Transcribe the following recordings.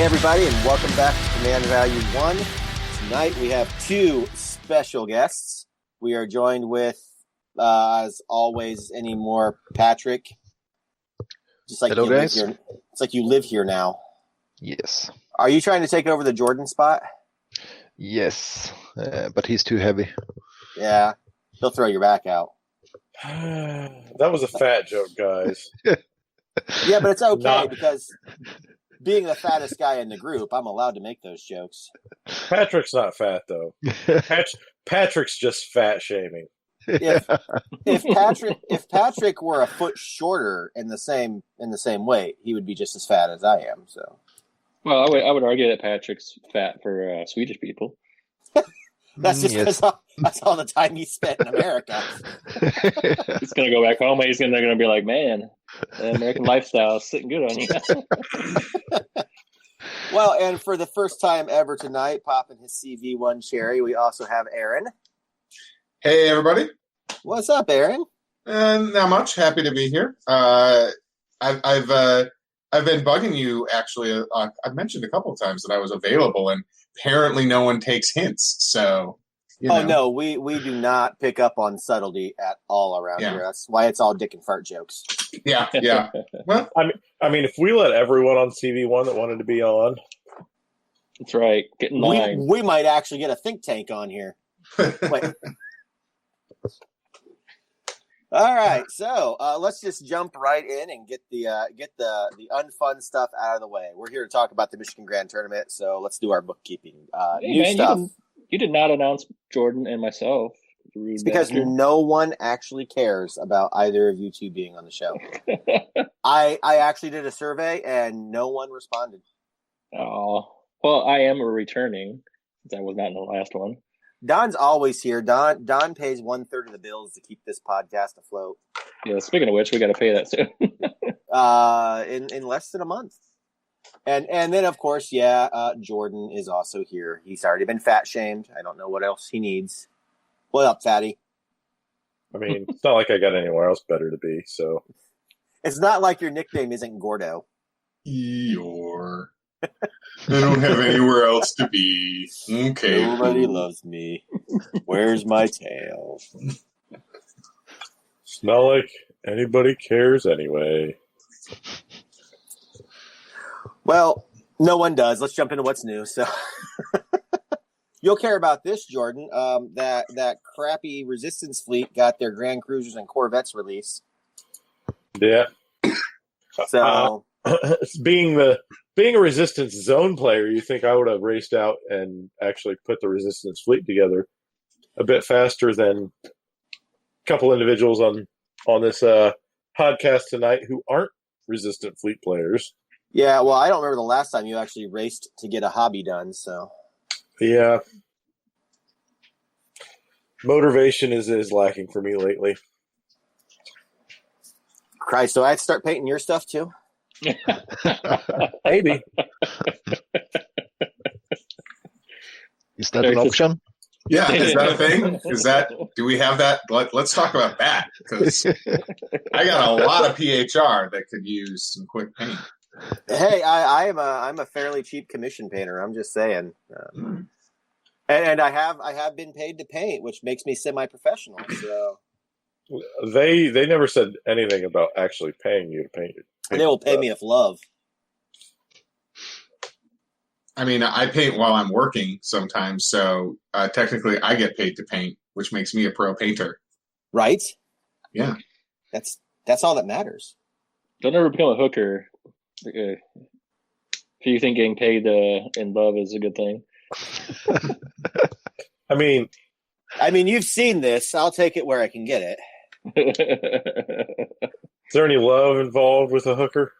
everybody, and welcome back to Command Value 1. Tonight we have two special guests. We are joined with, as always, anymore, Patrick. Just like hello, guys. It's like you live here now. Yes. Are you trying to take over the Jordan spot? Yes, but he's too heavy. Yeah, he'll throw your back out. That was a fat joke, guys. Yeah, but it's okay because being the fattest guy in the group, I'm allowed to make those jokes. Patrick's not fat, though. Patrick's just fat shaming. If Patrick were a foot shorter in the same weight, he would be just as fat as I am. So, well, I would argue that Patrick's fat for Swedish people. That's just because that's all the time he spent in America. He's gonna go back home and he's gonna be like, man, the American lifestyle is sitting good on you. Well, and for the first time ever tonight, popping his CV1 cherry, we also have Aaron. Hey, everybody. What's up, Aaron? Not much. Happy to be here. I've been bugging you, actually. I've mentioned a couple of times that I was available, and apparently no one takes hints. So, no, we do not pick up on subtlety at all around here. That's why it's all dick and fart jokes. Yeah. Well, I mean, if we let everyone on CV1 that wanted to be on, that's right. Get in line. We might actually get a think tank on here. Wait. All right, so let's just jump right in and get the unfun stuff out of the way. We're here to talk about the Michigan Grand Tournament, so let's do our bookkeeping. New stuff. You did not announce Jordan and myself. It's because no one actually cares about either of you two being on the show. I actually did a survey and no one responded. Oh, well, I am returning since I was not in the last one. Don's always here. Don pays 1/3 of the bills to keep this podcast afloat. Yeah, speaking of which, we got to pay that soon. In less than a month. And then, of course, Jordan is also here. He's already been fat shamed. I don't know what else he needs. What up, fatty? I mean, it's not like I got anywhere else better to be, so. It's not like your nickname isn't Gordo. Eeyore. I don't have anywhere else to be. Okay. Nobody loves me. Where's my tail? It's not like anybody cares anyway. Well, no one does. Let's jump into what's new. So you'll care about this, Jordan. That crappy Resistance fleet got their Grand Cruisers and Corvettes released. Yeah. So being a Resistance zone player, you think I would have raced out and actually put the Resistance fleet together a bit faster than a couple individuals on this podcast tonight who aren't Resistant fleet players. Yeah, well, I don't remember the last time you actually raced to get a hobby done, so. Yeah. Motivation is lacking for me lately. Christ, so I have to start painting your stuff too? Maybe. Is that an option? Yeah, is that a thing? Do we have that? Let's talk about that, because I got a lot of PHR that could use some quick paint. Hey, I'm a fairly cheap commission painter. I'm just saying, and I have been paid to paint, which makes me semi-professional. So they never said anything about actually paying you to paint it. They will pay me with love. I mean, I paint while I'm working sometimes, so technically I get paid to paint, which makes me a pro painter. Right? Yeah. That's all that matters. Don't ever become a hooker. If you think getting paid in love is a good thing. I mean, you've seen this. I'll take it where I can get it. Is there any love involved with a hooker?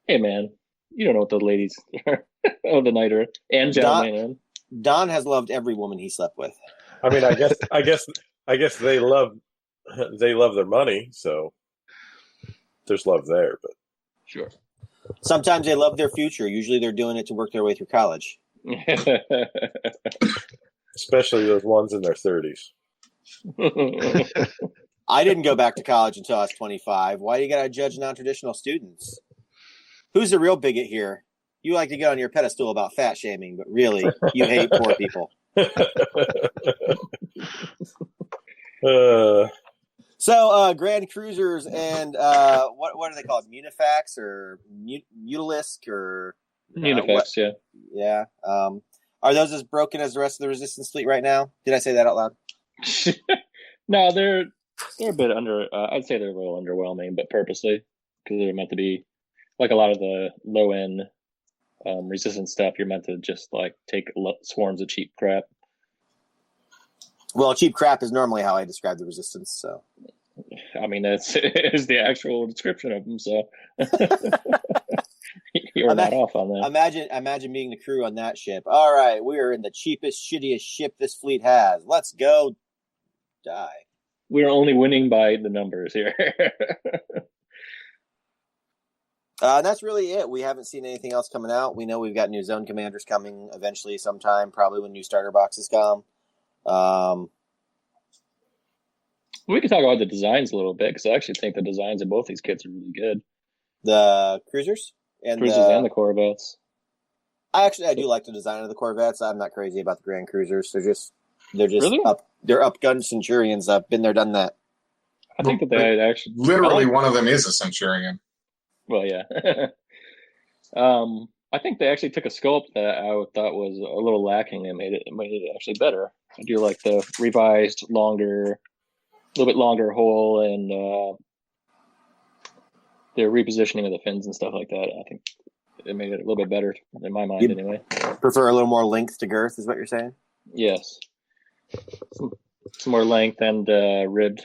Hey, man. You don't know what the ladies of the night are. And gentlemen. Don has loved every woman he slept with. I mean, I guess they love their money, so there's love there, but sure. Sometimes they love their future. Usually they're doing it to work their way through college. Especially those ones in their 30s. I didn't go back to college until I was 25. Why do you got to judge non-traditional students? Who's the real bigot here? You like to get on your pedestal about fat shaming, but really, you hate poor people. So, Grand Cruisers and what are they called? Munifax or Mutalisk or Unifax, yeah. Yeah. Are those as broken as the rest of the Resistance fleet right now? Did I say that out loud? No, they're a bit under. I'd say they're a little underwhelming, but purposely, because they're meant to be like a lot of the low end Resistance stuff. You're meant to just like take swarms of cheap crap. Well, cheap crap is normally how I describe the Resistance. So, I mean, it's the actual description of them. So you're not off on that. Imagine being the crew on that ship. All right, we are in the cheapest, shittiest ship this fleet has. Let's go die. We're only winning by the numbers here. That's really it. We haven't seen anything else coming out. We know we've got new zone commanders coming eventually sometime, probably when new starter boxes come. We can talk about the designs a little bit, because I actually think the designs of both these kits are really good. The cruisers? And the Corvettes. I do like the design of the Corvettes. I'm not crazy about the Grand Cruisers. They're just really? They're upgunned Centurions. I've been there, done that. I think that they actually literally one of them is a Centurion. Well, yeah. I think they actually took a sculpt that I thought was a little lacking and made it actually better. I do like the revised, a little bit longer hull, and the repositioning of the fins and stuff like that. I think it made it a little bit better in my mind, anyway. Prefer a little more length to girth, is what you're saying? Yes. Some more length and ribbed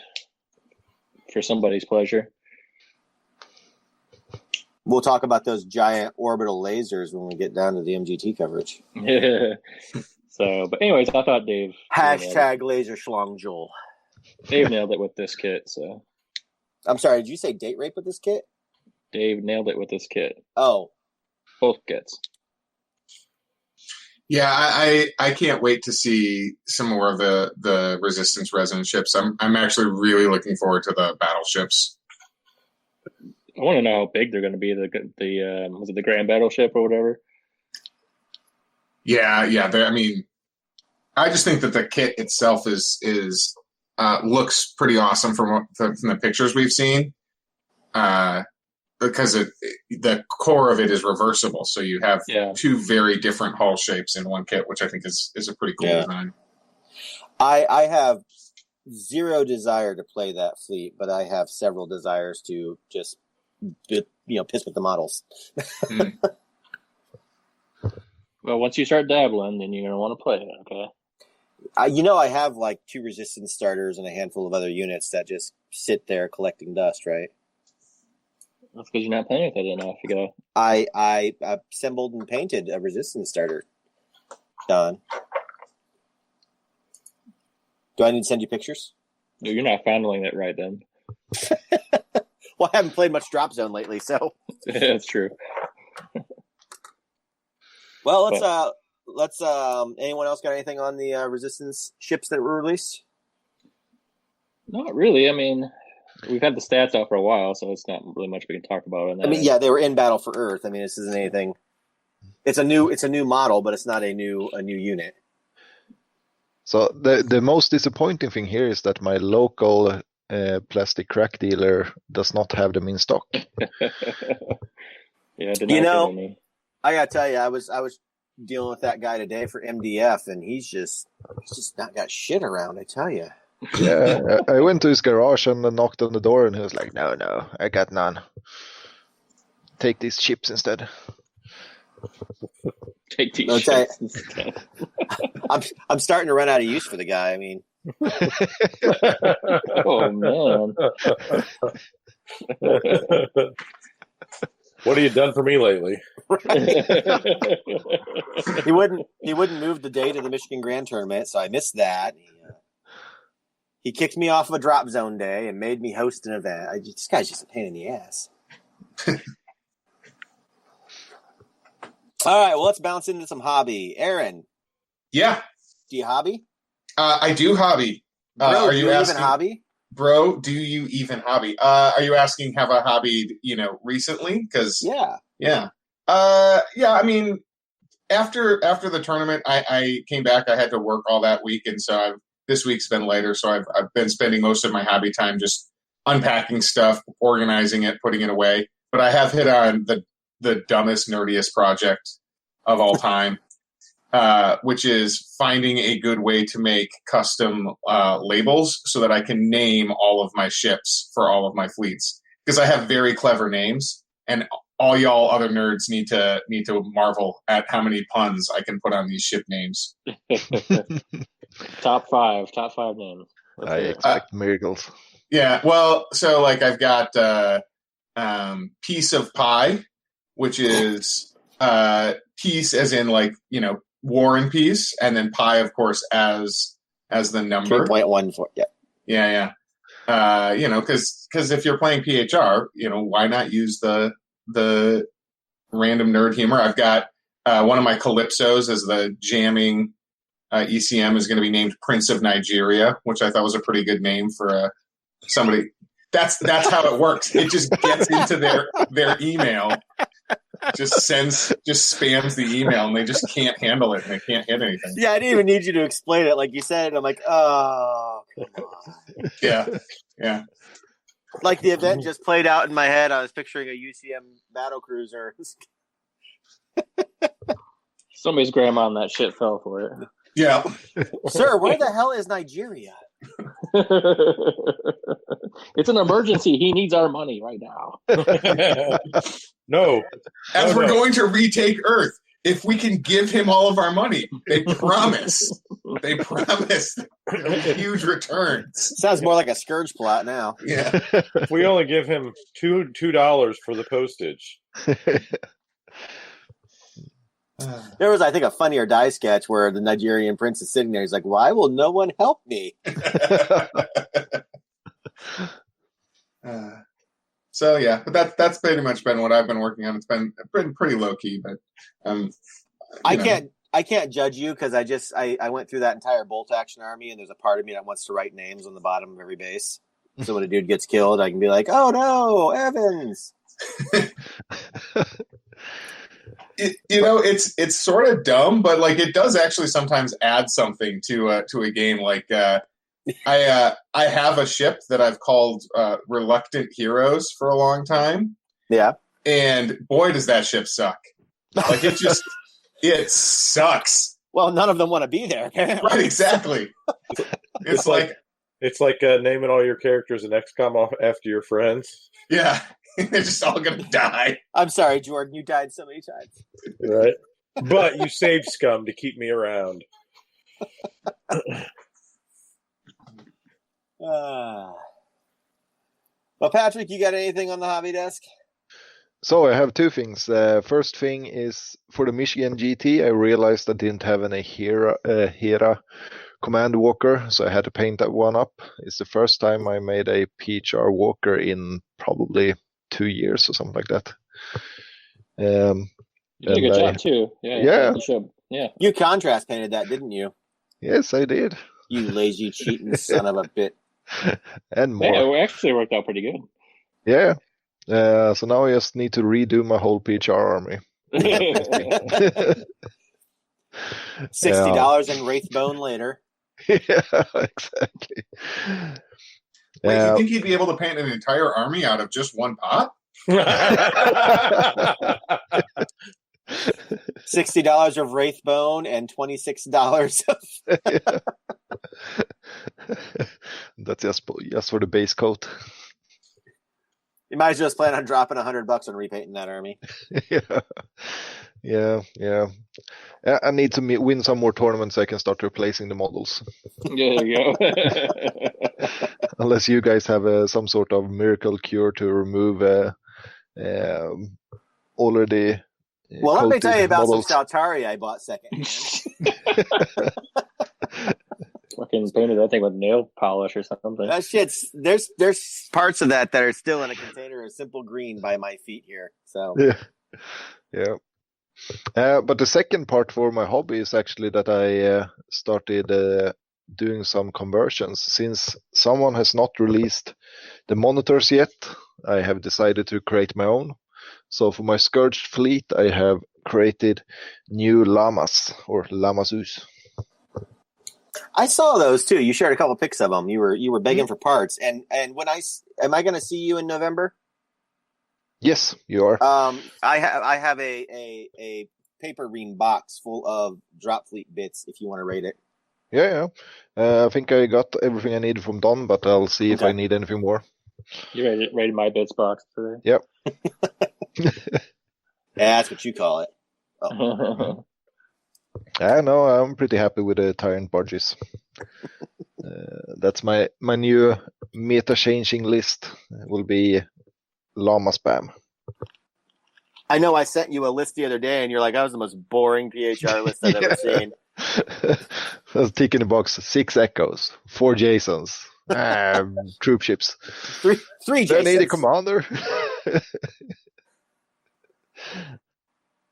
for somebody's pleasure. We'll talk about those giant orbital lasers when we get down to the MGT coverage. So, but anyways, I thought Dave... Hashtag laser schlong Joel. Dave nailed it with this kit, so... I'm sorry, did you say date rape with this kit? Dave nailed it with this kit. Oh. Both kits. Yeah, I can't wait to see some more of the Resistance resonance ships. I'm actually really looking forward to the battleships. I want to know how big they're going to be. Was it the Grand Battleship or whatever? Yeah. I mean, I just think that the kit itself is looks pretty awesome from the pictures we've seen. Because the core of it is reversible, so you have two very different hull shapes in one kit, which I think is a pretty cool design. I have zero desire to play that fleet, but I have several desires to just piss with the models. Well, once you start dabbling, then you're gonna want to play it. Okay. I have like 2 Resistance starters and a handful of other units that just sit there collecting dust, right? That's because you're not playing with it enough. You go. I assembled and painted a Resistance starter. Done. Do I need to send you pictures? No, you're not fondling it right then. Well, I haven't played much Drop Zone lately, so that's true. Well, let's anyone else got anything on the Resistance ships that were released? Not really. I mean, we've had the stats out for a while, so it's not really much we can talk about on that. I mean, yeah, they were in Battle for Earth. I mean, this isn't anything. It's a new model, but it's not a new unit. So the most disappointing thing here is that my local plastic crack dealer does not have them in stock. Yeah, I gotta tell you, I was dealing with that guy today for MDF, and he's just not got shit around. I tell you. Yeah, I went to his garage and knocked on the door, and he was like, "No, I got none. Take these chips instead." Take these chips instead. I'm starting to run out of use for the guy. I mean, oh man. What have you done for me lately? He wouldn't move the date of the Michigan Grand Tournament, so I missed that. He kicked me off of a Drop Zone day and made me host an event. This guy's just a pain in the ass. All right, well, let's bounce into some hobby. Aaron. Yeah. Do you hobby? I do hobby. Bro, do you even hobby? Bro, do you even hobby? Are you asking have I hobbied, recently? Because yeah. Yeah, I mean, after the tournament, I came back. I had to work all that week, and so this week's been later. So I've been spending most of my hobby time just unpacking stuff, organizing it, putting it away. But I have hit on the dumbest, nerdiest project of all time, which is finding a good way to make custom labels so that I can name all of my ships for all of my fleets, because I have very clever names, and all y'all other nerds need to marvel at how many puns I can put on these ship names. Top five names. I expect miracles. Yeah, well, so like I've got piece of pie, which is peace as in like, war and peace, and then pi, of course, as the number 3.14. Yeah. Because if you're playing PHR, why not use the random nerd humor? I've got one of my calypsos as the jamming ECM is going to be named Prince of Nigeria, which I thought was a pretty good name for somebody. That's how it works. It just gets into their email, just spams the email, and they just can't handle it, and they can't hit anything. Yeah, I didn't even need you to explain it. Like you said it, I'm like, oh, come on. Yeah. Like the event just played out in my head. I was picturing a UCM battle cruiser. Somebody's grandma on that shit fell for it. Yeah. Sir, where the hell is Nigeria? It's an emergency. He needs our money right now. No. As we're going to retake Earth, if we can give him all of our money, they promise. They promise huge returns. Sounds more like a Scourge plot now. Yeah. If we only give him $2 for the postage. There was, I think, a Funny or Die sketch where the Nigerian prince is sitting there. He's like, why will no one help me? So yeah, but that's pretty much been what I've been working on. It's been pretty low key, but I can't judge you because I went through that entire bolt action army, and there's a part of me that wants to write names on the bottom of every base. So when a dude gets killed, I can be like, oh no, Evans. It's sort of dumb, but like it does actually sometimes add something to a game. Like I have a ship that I've called Reluctant Heroes for a long time. Yeah, and boy, does that ship suck! Like it sucks. Well, none of them want to be there. Right? Exactly. It's like naming all your characters in XCOM off after your friends. Yeah. They're just all going to die. I'm sorry, Jordan. You died so many times. Right. But you saved scum to keep me around. Well, Patrick, you got anything on the hobby desk? So I have two things. First thing is for the Michigan GT, I realized I didn't have any Hera Command Walker, so I had to paint that one up. It's the first time I made a PHR Walker in probably 2 years or something like that. You did a good job too. Yeah. Yeah. You contrast painted that, didn't you? Yes, I did. You lazy cheating son of a bit. And more. Yeah, it actually worked out pretty good. Yeah. So now I just need to redo my whole PHR army. $60 in Wraithbone later. Yeah, exactly. Wait, you think he'd be able to paint an entire army out of just one pot? $60 of Wraithbone and $26 of... That's just for the base coat. You might as well just plan on dropping $100 on repainting that army. Yeah. I need to win some more tournaments so I can start replacing the models. There you go. Unless you guys have some sort of miracle cure to remove already. Well, let me tell you about models. some Saltari I bought secondhand. Fucking painted that thing with nail polish or something. That shit's there's parts of that are still in a container of simple green by my feet here. So yeah. But the second part for my hobby is actually that I started doing some conversions. Since someone has not released the monitors yet, I have decided to create my own. So for my Scourged fleet, I have created new llamas or lamasus. I saw those too. You shared a couple pics of them. You were begging for parts. And when am I going to see you in November? Yes, you are. I have a paper ream box full of drop fleet bits. If you want to rate it. Yeah. I think I got everything I needed from Don, but I'll see if I need anything more. You rated my bits box today. Yep. Yeah, that's what you call it. Oh. I know. I'm pretty happy with the Tyrant Barges. That's my new meta-changing list. It will be llama spam. I know I sent you a list the other day, and you're like, that was the most boring PHR list I've ever seen. I was ticking the box: 6 Echoes, 4 Jasons, troop ships. Three Jasons. Do I need a commander?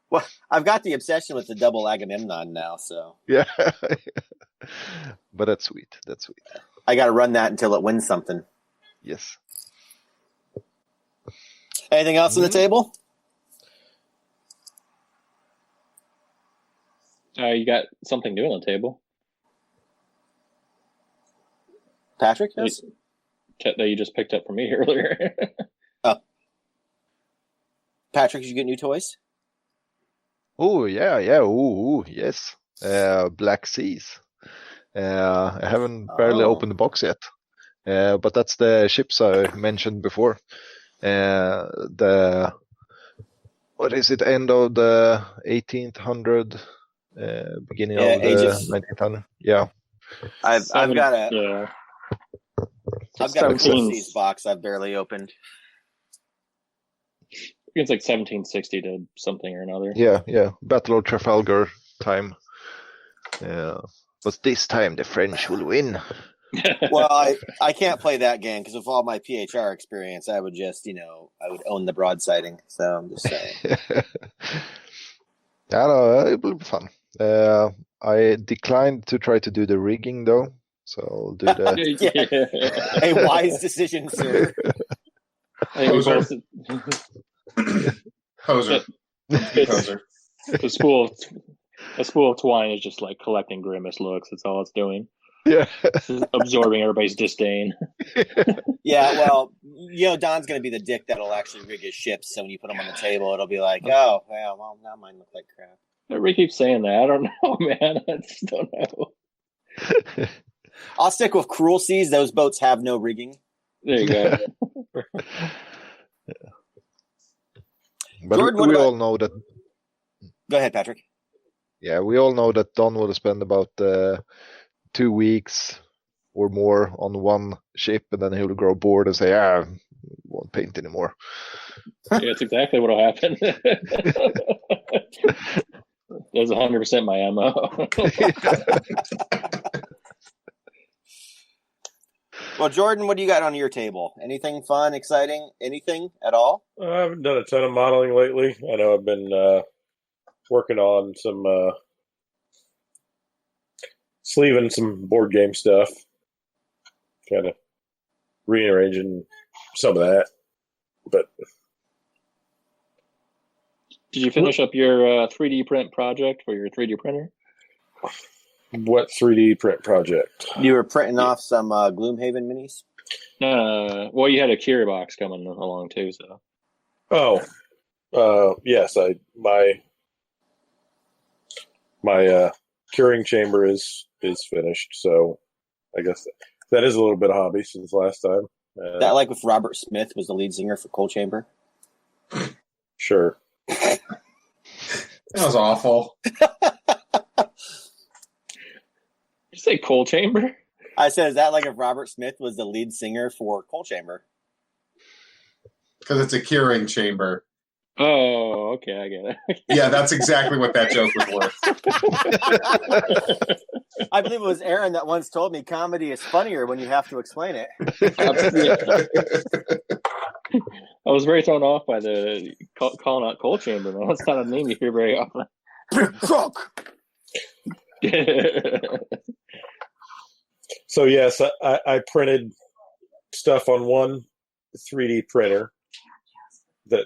Well, I've got the obsession with the double Agamemnon now, so. Yeah. But that's sweet. I got to run that until it wins something. Yes. Anything else on the table? You got something new on the table. Patrick? Yes? That you just picked up from me earlier. Oh. Patrick, did you get new toys? Oh, yeah. Ooh, yes. Black Seas. I haven't barely opened the box yet. But that's the ships I mentioned before. What is it? End of the 1800, beginning of the 1900. Yeah. I've got a Yeah. I've got a Cool Seas box I've barely opened. It's like 1760 to something or another. Yeah. Battle of Trafalgar time. But this time the French will win. Well, I can't play that game because of all my PHR experience, I would just, I would own the broadsiding. So I'm just saying. I know, it will be fun. I declined to try to do the rigging though, so I'll do the. A wise decision, sir. Poser. Poser. A spool of twine is just like collecting grimace looks. That's all it's doing. Yeah. Absorbing everybody's disdain. Yeah, well, Don's going to be the dick that'll actually rig his ships. So when you put them on the table, it'll be like, oh, well, now mine look like crap. Everybody keeps saying that. I don't know, man. I just don't know. I'll stick with Cruel Seas. Those boats have no rigging. There you go. But Jordan, we all know that. Go ahead, Patrick. Yeah, we all know that Don will spend about 2 weeks or more on one ship, and then he'll grow bored and say, I won't paint anymore. Yeah, that's exactly what will happen. That's 100% my MO. Well, Jordan, what do you got on your table? Anything fun, exciting, anything at all? I haven't done a ton of modeling lately. I know I've been working on some sleeving some board game stuff, kind of rearranging some of that. But did you finish up your 3D print project for your 3D printer? What 3D print project? You were printing off some Gloomhaven minis? Well, you had a Cure box coming along too, so. Yes, my curing chamber is finished, so I guess that is a little bit of hobby since last time. That like with Robert Smith was the lead singer for Coal Chamber? Sure. That was awful. Did you say Coal Chamber? I said, is that like if Robert Smith was the lead singer for Coal Chamber? Because it's a curing chamber. Oh, okay, I get it. Yeah, that's exactly what that joke was worth. I believe it was Aaron that once told me comedy is funnier when you have to explain it. I was very thrown off by the calling out Coal Chamber, man. That's not a name you hear very often. Crook! So yes, I printed stuff on one 3D printer that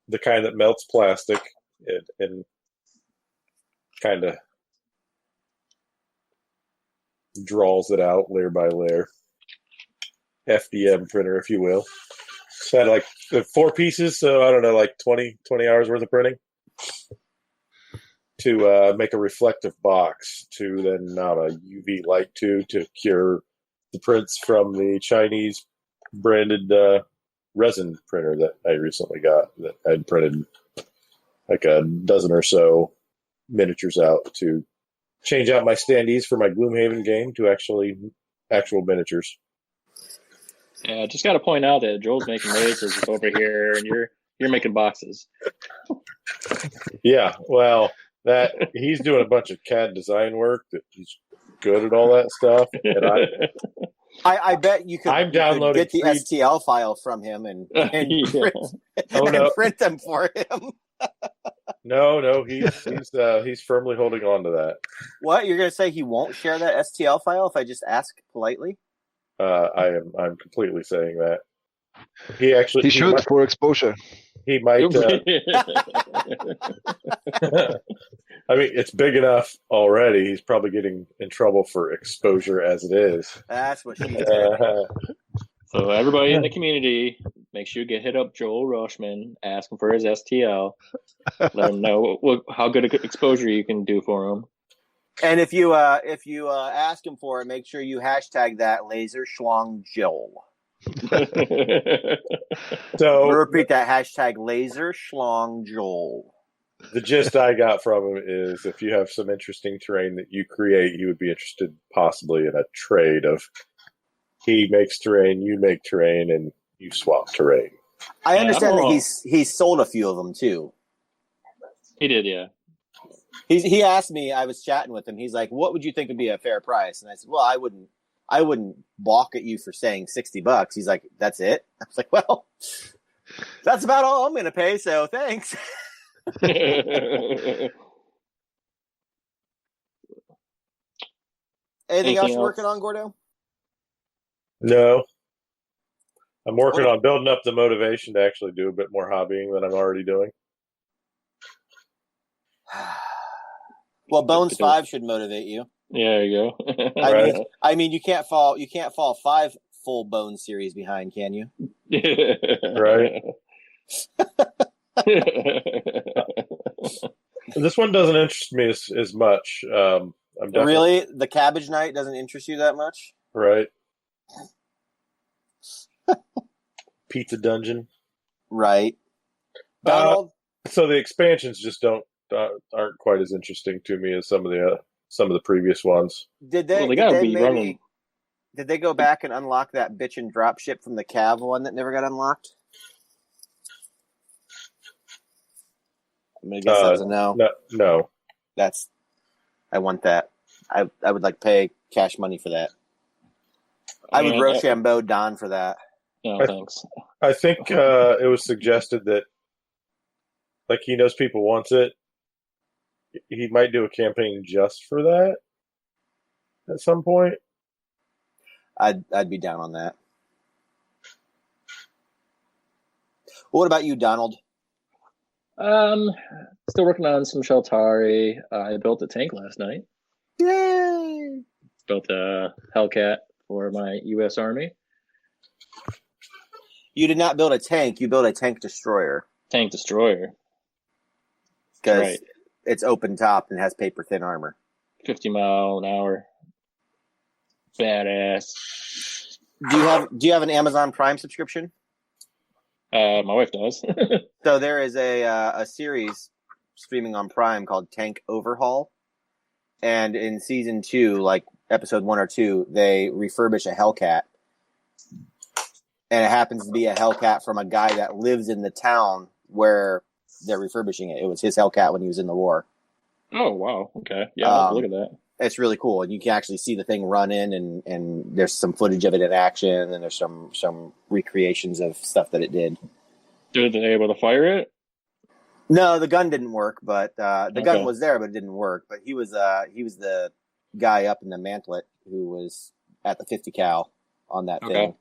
the kind that melts plastic and kind of draws it out layer by layer. FDM printer, if you will. So I had like 4 pieces, so I don't know, like 20 hours worth of printing to make a reflective box to then mount a UV light to cure the prints from the Chinese branded resin printer that I recently got, that I'd printed like a dozen or so miniatures out to change out my standees for my Gloomhaven game to actual miniatures. Yeah, just got to point out that Joel's making lasers over here, and you're making boxes. Yeah, well, that he's doing a bunch of CAD design work. That he's good at all that stuff, and I bet you could. I'm downloading get the STL file from him and print them for him. No, he's firmly holding on to that. What, you're going to say he won't share that STL file if I just ask politely? I'm completely saying that. He should for exposure. He might. I mean, it's big enough already. He's probably getting in trouble for exposure as it is. That's what she said. So everybody in the community, make sure you hit up Joel Rushman, ask him for his STL, let him know how good exposure you can do for him. And if you ask him for it, make sure you hashtag that Laser Schlong Joel. So we'll repeat that hashtag Laser Schlong Joel. The gist I got from him is if you have some interesting terrain that you create, you would be interested possibly in a trade of he makes terrain, you make terrain, and you swap terrain. I understand that he's sold a few of them too. He did, yeah. He asked me, I was chatting with him. He's like, "What would you think would be a fair price?" And I said, "Well, I wouldn't balk at you for saying $60." He's like, "That's it?" I was like, "Well, that's about all I'm going to pay. So thanks." Anything else you're working on, Gordo? No. I'm working on building up the motivation to actually do a bit more hobbying than I'm already doing. Well, Bones 5 should motivate you. Yeah, there you go. I mean, you can't fall 5 full Bones series behind, can you? Right. This one doesn't interest me as much. Really? The Cabbage Night doesn't interest you that much? Right. Pizza Dungeon. Right. Donald? So the expansions just aren't quite as interesting to me as some of the previous ones. Did they go back and unlock that bitch and drop ship from the Cav one that never got unlocked? I'm gonna guess that was a no. No. I want that. I would like pay cash money for that. I would Rochambeau Don for that. No, thanks. I think it was suggested that, like, he knows people wants it. He might do a campaign just for that at some point. I'd be down on that. What about you, Donald? Still working on some Sheltari. I built a tank last night. Yay! Built a Hellcat for my U.S. Army. You did not build a tank. You built a tank destroyer. Tank destroyer. Because it's open top and has paper thin armor. 50 mile an hour. Badass. Do you have an Amazon Prime subscription? My wife does. So there is a series streaming on Prime called Tank Overhaul, and in season 2, like episode 1 or 2, they refurbish a Hellcat, and it happens to be a Hellcat from a guy that lives in the town where they're refurbishing it. It was his Hellcat when he was in the war. Oh wow! Okay, yeah, I'll look at that. It's really cool, and you can actually see the thing run in, and there's some footage of it in action, and there's some recreations of stuff that it did. Were they able to fire it? No, the gun didn't work, but the gun was there, but it didn't work. But he was the guy up in the mantlet who was at the 50 cal on that thing.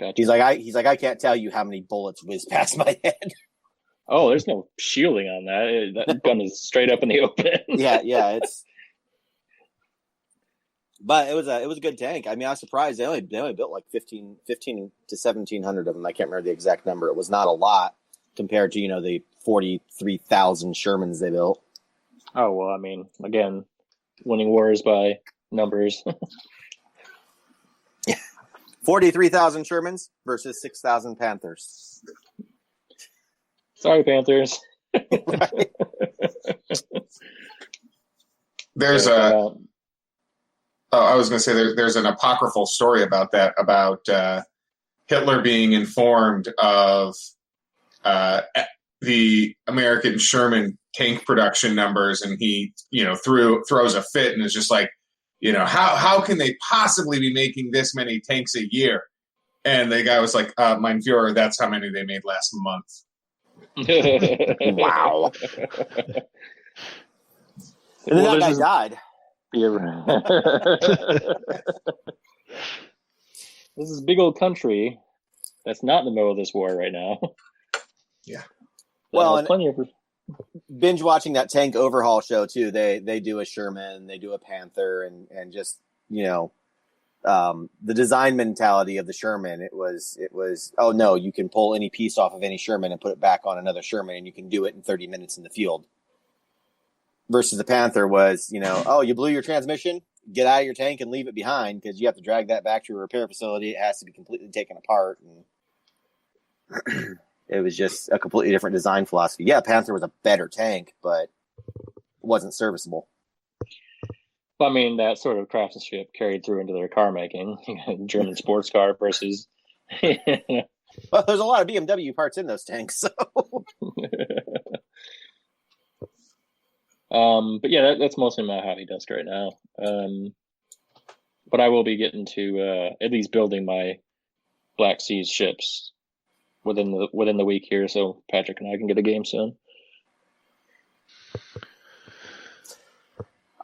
Gotcha. He's like I can't tell you how many bullets whizzed past my head. Oh, there's no shielding on that. That gun is straight up in the open. Yeah, but it was a good tank. I mean, I was surprised they only built like 15 to 1,700 of them. I can't remember the exact number. It was not a lot compared to the 43,000 Shermans they built. Oh well, I mean, again, winning wars by numbers. 43,000 Shermans versus 6,000 Panthers. Sorry, Panthers. There's I was going to say there's an apocryphal story about that, about Hitler being informed of the American Sherman tank production numbers, and he throws a fit and is just like, how can they possibly be making this many tanks a year? And the guy was like, Mein Führer, that's how many they made last month. Wow. And then that guy died. This is a big old country that's not in the middle of this war right now. Yeah. Well, and plenty of binge watching that tank overhaul show too. They do a Sherman, they do a Panther, and just the design mentality of the Sherman. It was oh no, you can pull any piece off of any Sherman and put it back on another Sherman, and you can do it in 30 minutes in the field. Versus the Panther was, oh, you blew your transmission, get out of your tank and leave it behind because you have to drag that back to a repair facility. It has to be completely taken apart. And it was just a completely different design philosophy. Yeah, Panther was a better tank, but it wasn't serviceable. I mean, that sort of craftsmanship carried through into their car making. German sports car versus... Well, there's a lot of BMW parts in those tanks, so... But yeah, that's mostly my hobby desk right now. But I will be getting to at least building my Black Seas ships within the week here, so Patrick and I can get a game soon.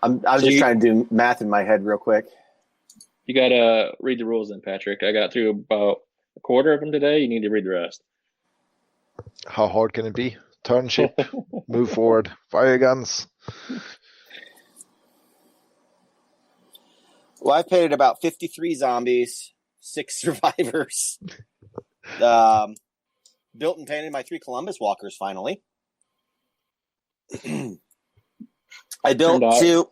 I was just trying to do math in my head real quick. You gotta read the rules then, Patrick. I got through about a quarter of them today. You need to read the rest. How hard can it be? Turn ship, move forward, fire guns. Well, I've painted about 53 zombies, 6 survivors. Built and painted my 3 Columbus walkers finally. I built 2.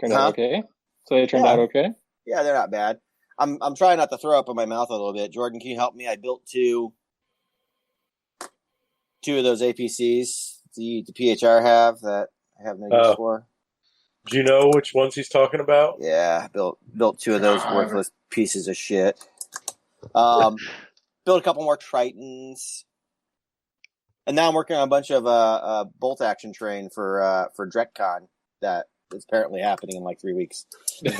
Turned out okay? So they turned out okay? Yeah, they're not bad. I'm trying not to throw up in my mouth a little bit. Jordan, can you help me? I built 2 of those APCs the PHR have that I have no use for. Do you know which ones he's talking about? Yeah, built 2 of those worthless pieces of shit. Built a couple more Tritons. And now I'm working on a bunch of bolt action terrain for DrecCon that is apparently happening in like 3 weeks. Do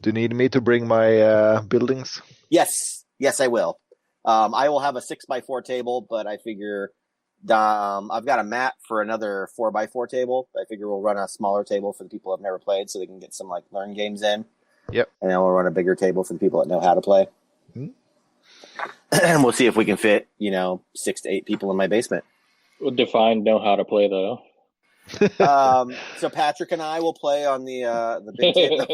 you need me to bring my buildings? Yes, I will. I will have a 6x4 table, but I figure I've got a map for another 4x4 table. I figure we'll run a smaller table for the people who have never played so they can get some like learn games in. Yep. And then we'll run a bigger table for the people that know how to play. Mm-hmm. And we'll see if we can fit, 6 to 8 people in my basement. We'll define know how to play though. So Patrick and I will play on the big table.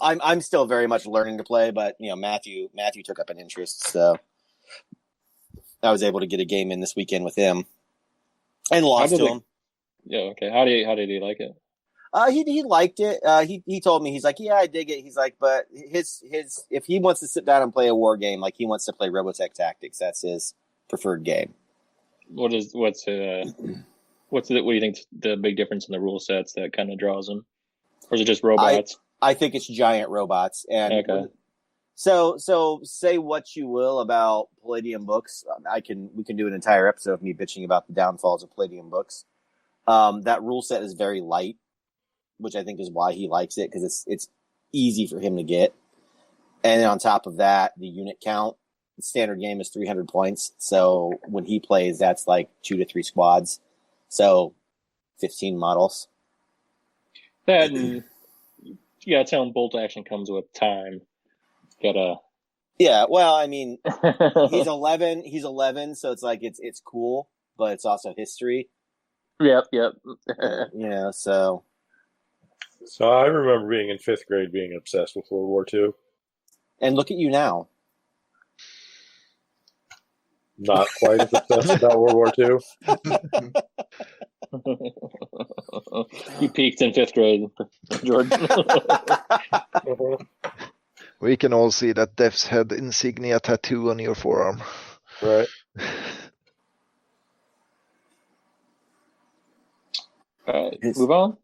I'm still very much learning to play, but Matthew took up an interest, so I was able to get a game in this weekend with him and lost to him. Yeah, okay. How did he like it? He liked it. He told me, he's like, yeah, I dig it. He's like, but his if he wants to sit down and play a war game, like he wants to play Robotech Tactics, that's his preferred game. What do you think the big difference in the rule sets that kind of draws him, or is it just robots? I think it's giant robots, and okay. So say what you will about Palladium books. We can do an entire episode of me bitching about the downfalls of Palladium books. That rule set is very light, which I think is why he likes it, because it's easy for him to get. And then on top of that, the unit count, the standard game is 300 points. So when he plays, that's like 2 to 3 squads. So 15 models. That, tell him bolt action comes with time. gotta. Yeah, well, I mean, he's 11. He's 11, so it's like it's cool, but it's also history. Yep. So. So I remember being in 5th grade, being obsessed with World War II. And look at you now. Not quite as obsessed about World War II. You peaked in 5th grade, Jordan. We can all see that Death's Head insignia tattoo on your forearm. Right. All right, move on.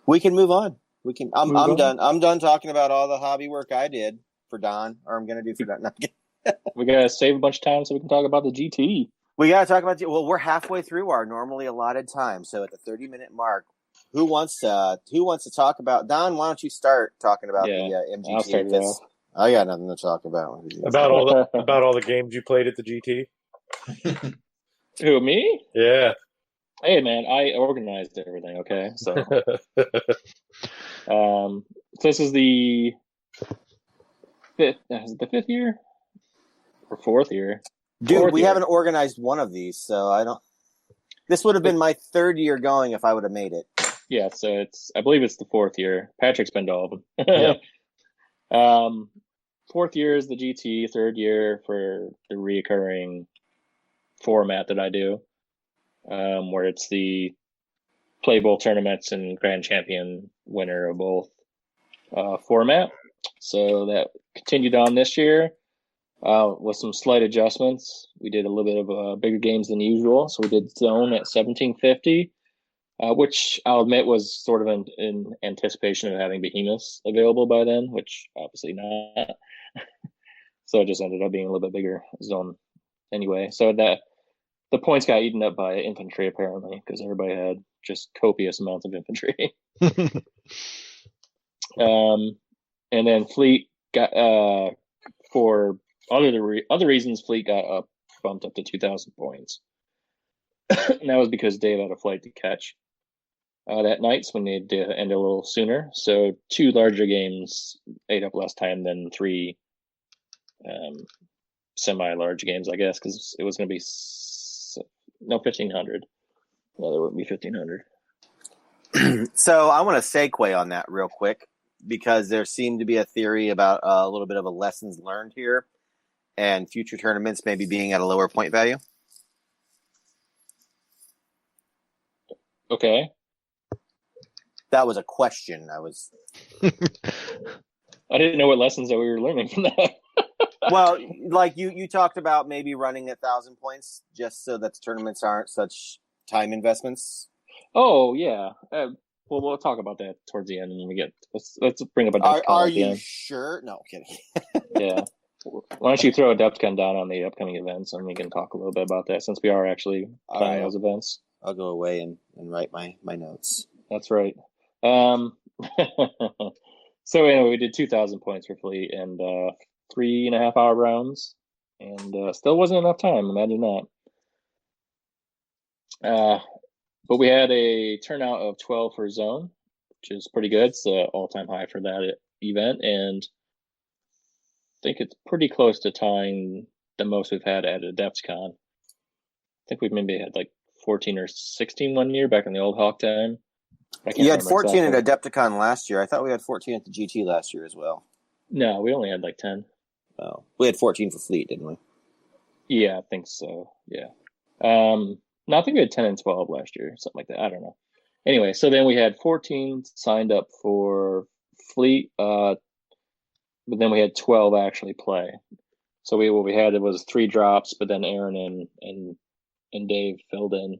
We can move on. We can. I'm Move on. done. I'm done talking about all the hobby work I did for Don, or I'm going to do for Don. We gotta save a bunch of time so we can talk about the GT. We got to talk about. Well, we're halfway through our normally allotted time, so at the 30-minute mark, who wants to talk about? Don, why don't you start talking about the MGT? I'll start it off. I got nothing to talk about. About all the games you played at the GT. Who, me? Yeah. Hey, man, I organized everything. Okay, so this is the fifth. Is it the 5th year or 4th year? Dude, we year. haven't organized one of these, so I don't. This would have been my 3rd year going if I would have made it. Yeah, so I believe it's the 4th year. Patrick's been to all of them. Yeah. 4th year is the GT. 3rd year for the reoccurring format that I do, where it's the Play Bowl tournaments and Grand Champion winner of both format. So that continued on this year with some slight adjustments. We did a little bit of bigger games than usual. So we did Zone at 1750. Which I'll admit was sort of in anticipation of having Behemoths available by then, which obviously not. So it just ended up being a little bit bigger zone anyway. So that the points got eaten up by infantry apparently because everybody had just copious amounts of infantry. And then Fleet got for other reasons, Fleet got bumped up to 2,000 points. And that was because Dave had a flight to catch that night, so we needed to end a little sooner. So 2 larger games ate up less time than 3 semi-large games, I guess, because it was going to be 1,500. No, there wouldn't be 1,500. So I want to segue on that real quick because there seemed to be a theory about a little bit of a lessons learned here and future tournaments maybe being at a lower point value. Okay. That was a question. I didn't know what lessons that we were learning from that. Well, like you talked about maybe running 1,000 points just so that the tournaments aren't such time investments. Oh yeah. Well, we'll talk about that towards the end when we get. Let's bring up a depth Are at the you end. sure? No, kidding. Yeah. Why don't you throw a depth gun down on the upcoming events and we can talk a little bit about that since we are actually planning those events. I'll go away and write my notes. That's right. So anyway, we did 2,000 points for Fleet and 3.5 hour rounds, and still wasn't enough time. Imagine that. But we had a turnout of 12 for Zone, which is pretty good. It's the all-time high for that event, and I think it's pretty close to tying the most we've had at AdeptCon. I think we've maybe had like 14 or 16 one year back in the old Hawk time. You had 14 exactly. At Adepticon last year. I thought we had 14 at the GT last year as well. No, we only had like 10. Oh, we had 14 for Fleet, didn't we? Yeah, I think so. Yeah. No, I think we had 10 and 12 last year, something like that. I don't know. Anyway, so then we had 14 signed up for Fleet, but then we had 12 actually play. So what we had was 3 drops, but then Aaron and Dave filled in.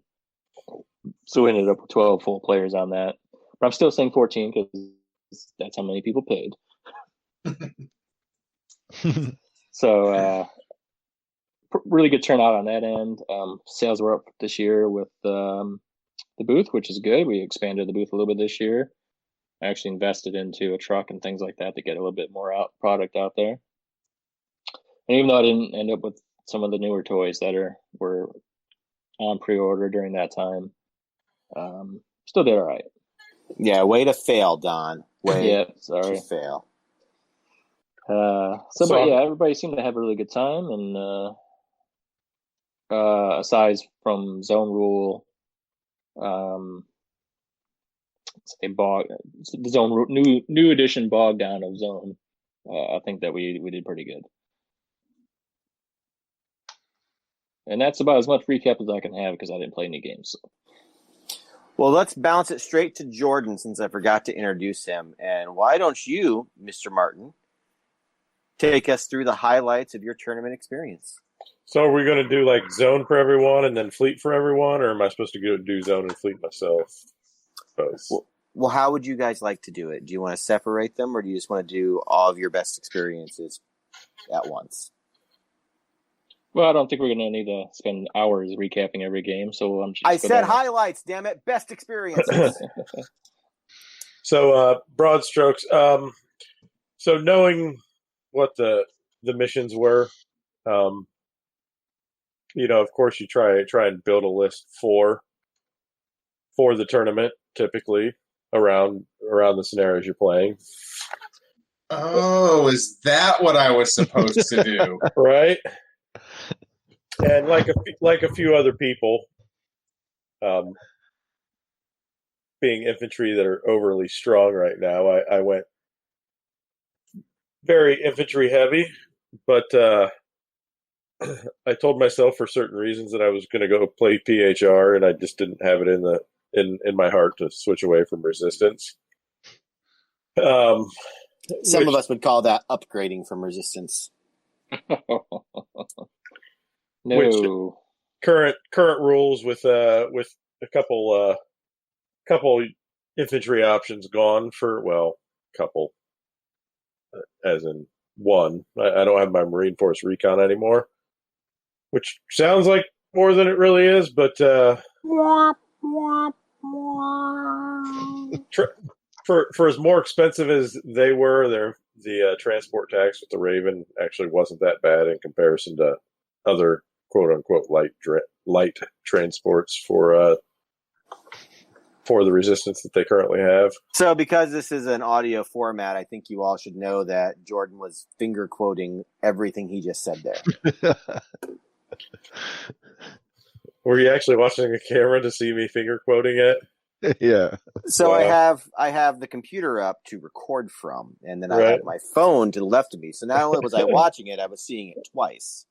So we ended up with 12 full players on that. But I'm still saying 14 because that's how many people paid. So really good turnout on that end. Sales were up this year with the booth, which is good. We expanded the booth a little bit this year. I actually invested into a truck and things like that to get a little bit more product out there. And even though I didn't end up with some of the newer toys that were on pre-order during that time, still did all right. Yeah, way to fail, Don. Way sorry. to fail. But yeah, everybody seemed to have a really good time, and aside from zone rule, the zone new edition bog down of zone. I think that we did pretty good, and that's about as much recap as I can have because I didn't play any games. So. Well, let's bounce it straight to Jordan since I forgot to introduce him. And why don't you, Mr. Martin, take us through the highlights of your tournament experience? So are we going to do like zone for everyone and then fleet for everyone, or am I supposed to go do zone and fleet myself? Both. Well, how would you guys like to do it? Do you want to separate them, or do you just want to do all of your best experiences at once? Well, I don't think we're going to need to spend hours recapping every game, so I'm just I said highlights, damn it. Best experiences. So, broad strokes. So knowing what the missions were, of course you try and build a list for the tournament, typically around the scenarios you're playing. Oh, is that what I was supposed to do? Right. And like a few other people, being infantry that are overly strong right now, I went very infantry heavy, but I told myself for certain reasons that I was going to go play PHR, and I just didn't have it in my heart to switch away from resistance. Some of us would call that upgrading from resistance. No. Which current rules with a couple infantry options gone for couple, as in one. I don't have my Marine Force Recon anymore, which sounds like more than it really is, but for as more expensive as they were, the transport tax with the Raven actually wasn't that bad in comparison to other quote unquote light transports for the resistance that they currently have. So because this is an audio format, I think you all should know that Jordan was finger quoting everything he just said there. Were you actually watching a camera to see me finger quoting it? Yeah. So Wow. I have the computer up to record from, and then I Right. have my phone to the left of me. So not only was I watching it, I was seeing it twice.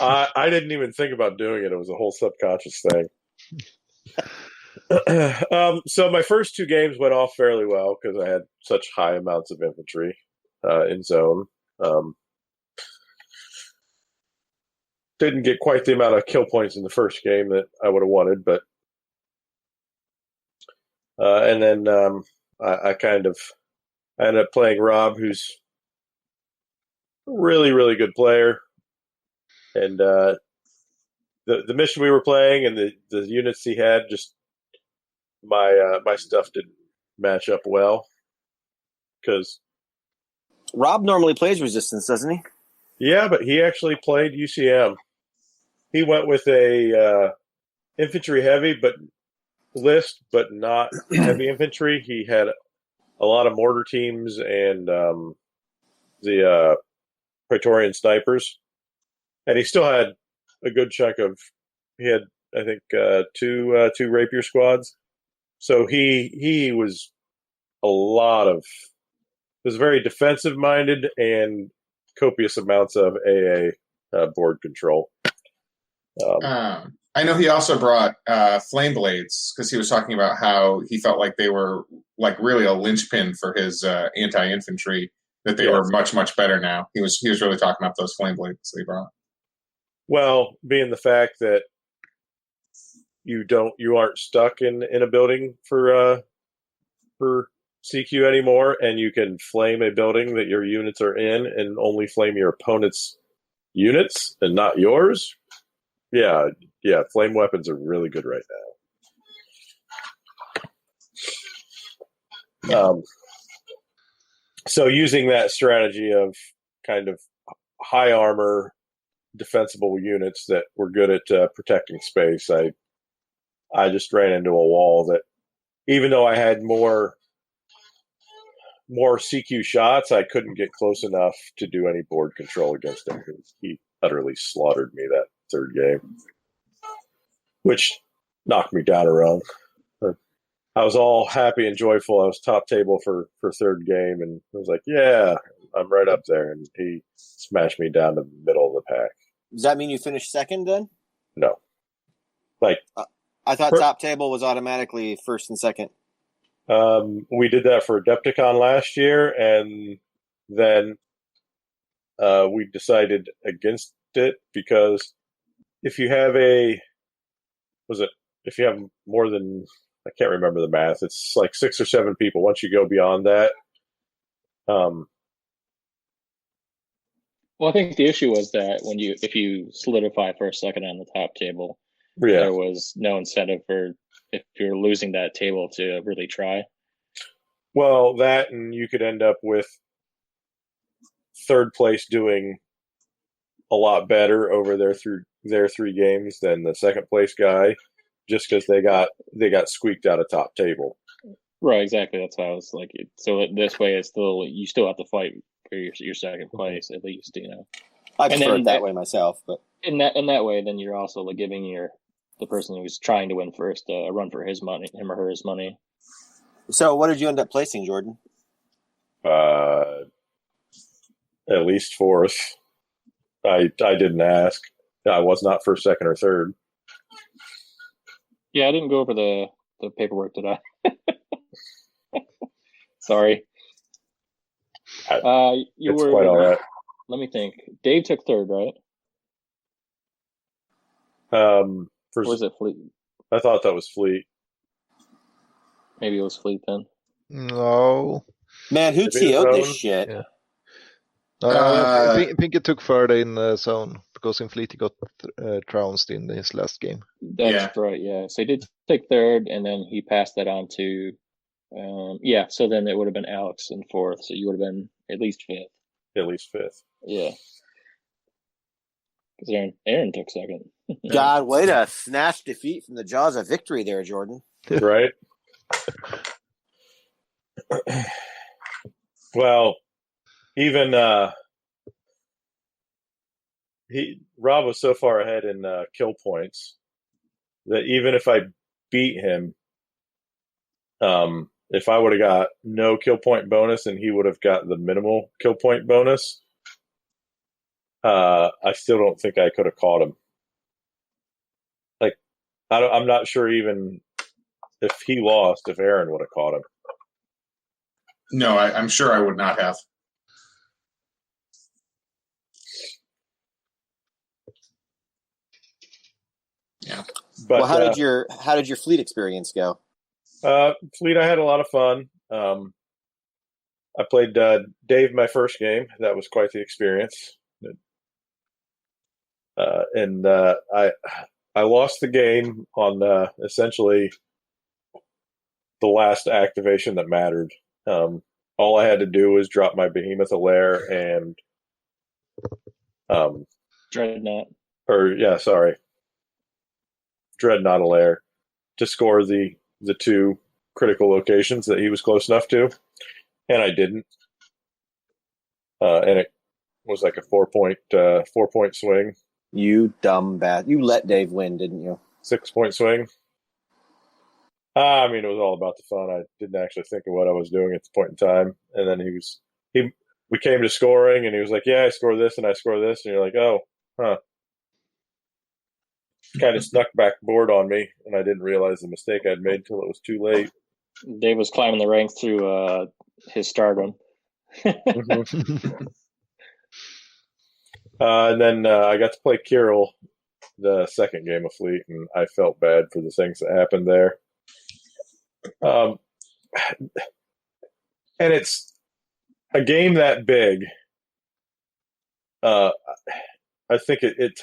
I didn't even think about doing it. It was a whole subconscious thing. So my first two games went off fairly well because I had such high amounts of infantry in zone. Didn't get quite the amount of kill points in the first game that I would have wanted, but and then I ended up playing Rob, who's a really, really good player. And the mission we were playing and the units he had, just my stuff didn't match up well. Because Rob normally plays resistance, doesn't he? Yeah, but he actually played UCM. He went with a infantry heavy list, but not heavy infantry. He had a lot of mortar teams and the Praetorian snipers. And he still had a good chunk of. He had, I think, two rapier squads. So he was was very defensive minded and copious amounts of AA board control. I know he also brought flame blades because he was talking about how he felt like they were like really a linchpin for his anti-infantry. That they were much, much better now. He was really talking about those flame blades that he brought. Well, being the fact that you aren't stuck in a building for CQ anymore, and you can flame a building that your units are in, and only flame your opponent's units and not yours. Yeah, flame weapons are really good right now. So using that strategy of kind of high armor, defensible units that were good at protecting space, I just ran into a wall that, even though I had more more CQ shots, I couldn't get close enough to do any board control against him. He utterly slaughtered me that third game, which knocked me down a rung. I was all happy and joyful. I was top table for third game, and I was like, yeah, I'm right up there. And he smashed me down to the middle of the pack. Does that mean you finished second then? No. Like, I thought top table was automatically first and second. We did that for Adepticon last year, and then we decided against it because if you have more than, I can't remember the math, it's like 6 or 7 people. Once you go beyond that, well, I think the issue was that if you solidify first, second on the top table, there was no incentive for, if you're losing that table, to really try. Well, that, and you could end up with third place doing a lot better over their 3 games than the second place guy, just because they got squeaked out of top table. Right, exactly. That's why I was like, so this way you still have to fight for your second place at least, you know. I prefer it that way myself, but in that way, then you're also like giving the person who's trying to win first a run for his money, him or hers money. So, what did you end up placing, Jordan? At least fourth. I didn't ask. I was not first, second, or third. Yeah, I didn't go over the paperwork, did I? Sorry. You it's were quite all right. Let me think. Dave took third, right? Or was it Fleet? I thought that was Fleet. Maybe it was Fleet then. No. Man, who TO'd this shit? Yeah. I think it took third in the zone because in Fleet he got trounced in his last game. That's right, yeah. So he did take third, and then he passed that on to, so then it would have been Alex in fourth, so you would have been at least fifth. At least fifth. Yeah. Because Aaron took second. God, way to snatch defeat from the jaws of victory there, Jordan. Right? Well, even Rob was so far ahead in kill points that even if I beat him, if I would have got no kill point bonus and he would have got the minimal kill point bonus, I still don't think I could have caught him. Like, I'm not sure even if he lost, if Aaron would have caught him. No, I'm sure I would not have. Yeah. But, well, how did your Fleet experience go? Fleet, I had a lot of fun. I played Dave my first game. That was quite the experience. And I lost the game on essentially the last activation that mattered. All I had to do was drop my Behemoth Alair and Dreadnought. Dreadnought Alair to score the 2 critical locations that he was close enough to, and I didn't. And it was like a 4-point swing. You dumb bat! You let Dave win, didn't you? 6-point swing. I mean, it was all about the fun. I didn't actually think of what I was doing at the point in time. And then we came to scoring, and he was like, "Yeah, I score this and I score this," and you're like, "Oh, huh." Kind of snuck back board on me, and I didn't realize the mistake I'd made till it was too late. Dave was climbing the ranks through his stardom. Mm-hmm. And then I got to play Kirill the second game of Fleet, and I felt bad for the things that happened there. And it's a game that big. I think it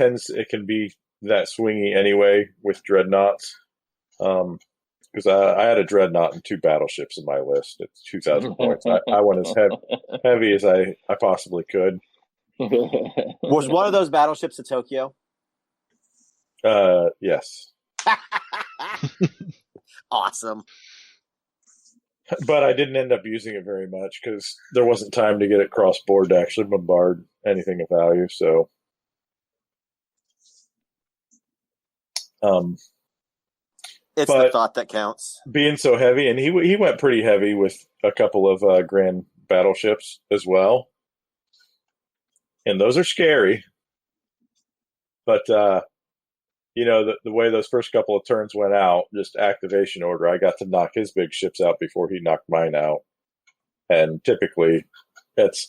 can be that swingy anyway with dreadnoughts. Because I had a dreadnought and 2 battleships in my list at 2,000 points. I went as heavy as I possibly could. Was one of those battleships a Tokyo? Yes. Awesome. But I didn't end up using it very much because there wasn't time to get it cross board to actually bombard anything of value. So, It's the thought that counts. Being so heavy, and he went pretty heavy with a couple of grand battleships as well, and those are scary. But the way those first couple of turns went out, just activation order, I got to knock his big ships out before he knocked mine out. And typically, that's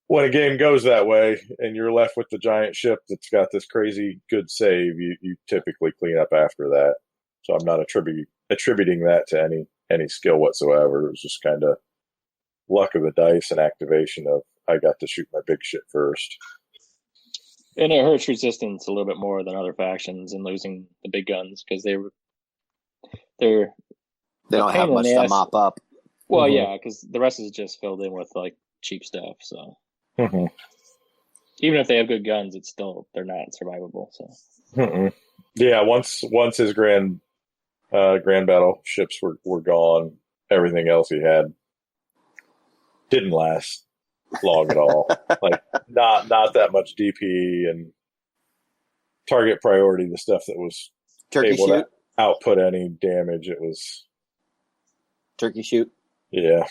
when a game goes that way, and you're left with the giant ship that's got this crazy good save. You typically clean up after that. So I'm not attributing that to any skill whatsoever. It was just kind of luck of the dice and activation of I got to shoot my big ship first. And it hurts resistance a little bit more than other factions in losing the big guns because they don't have much to mop up. Well, yeah, because the rest is just filled in with like cheap stuff. So even if they have good guns, they're not survivable. So yeah, once his grand battle ships were gone, everything else he had didn't last long at all. Like not that much DP and target priority, the stuff that was turkey shoot to output any damage. It was turkey shoot. Yeah.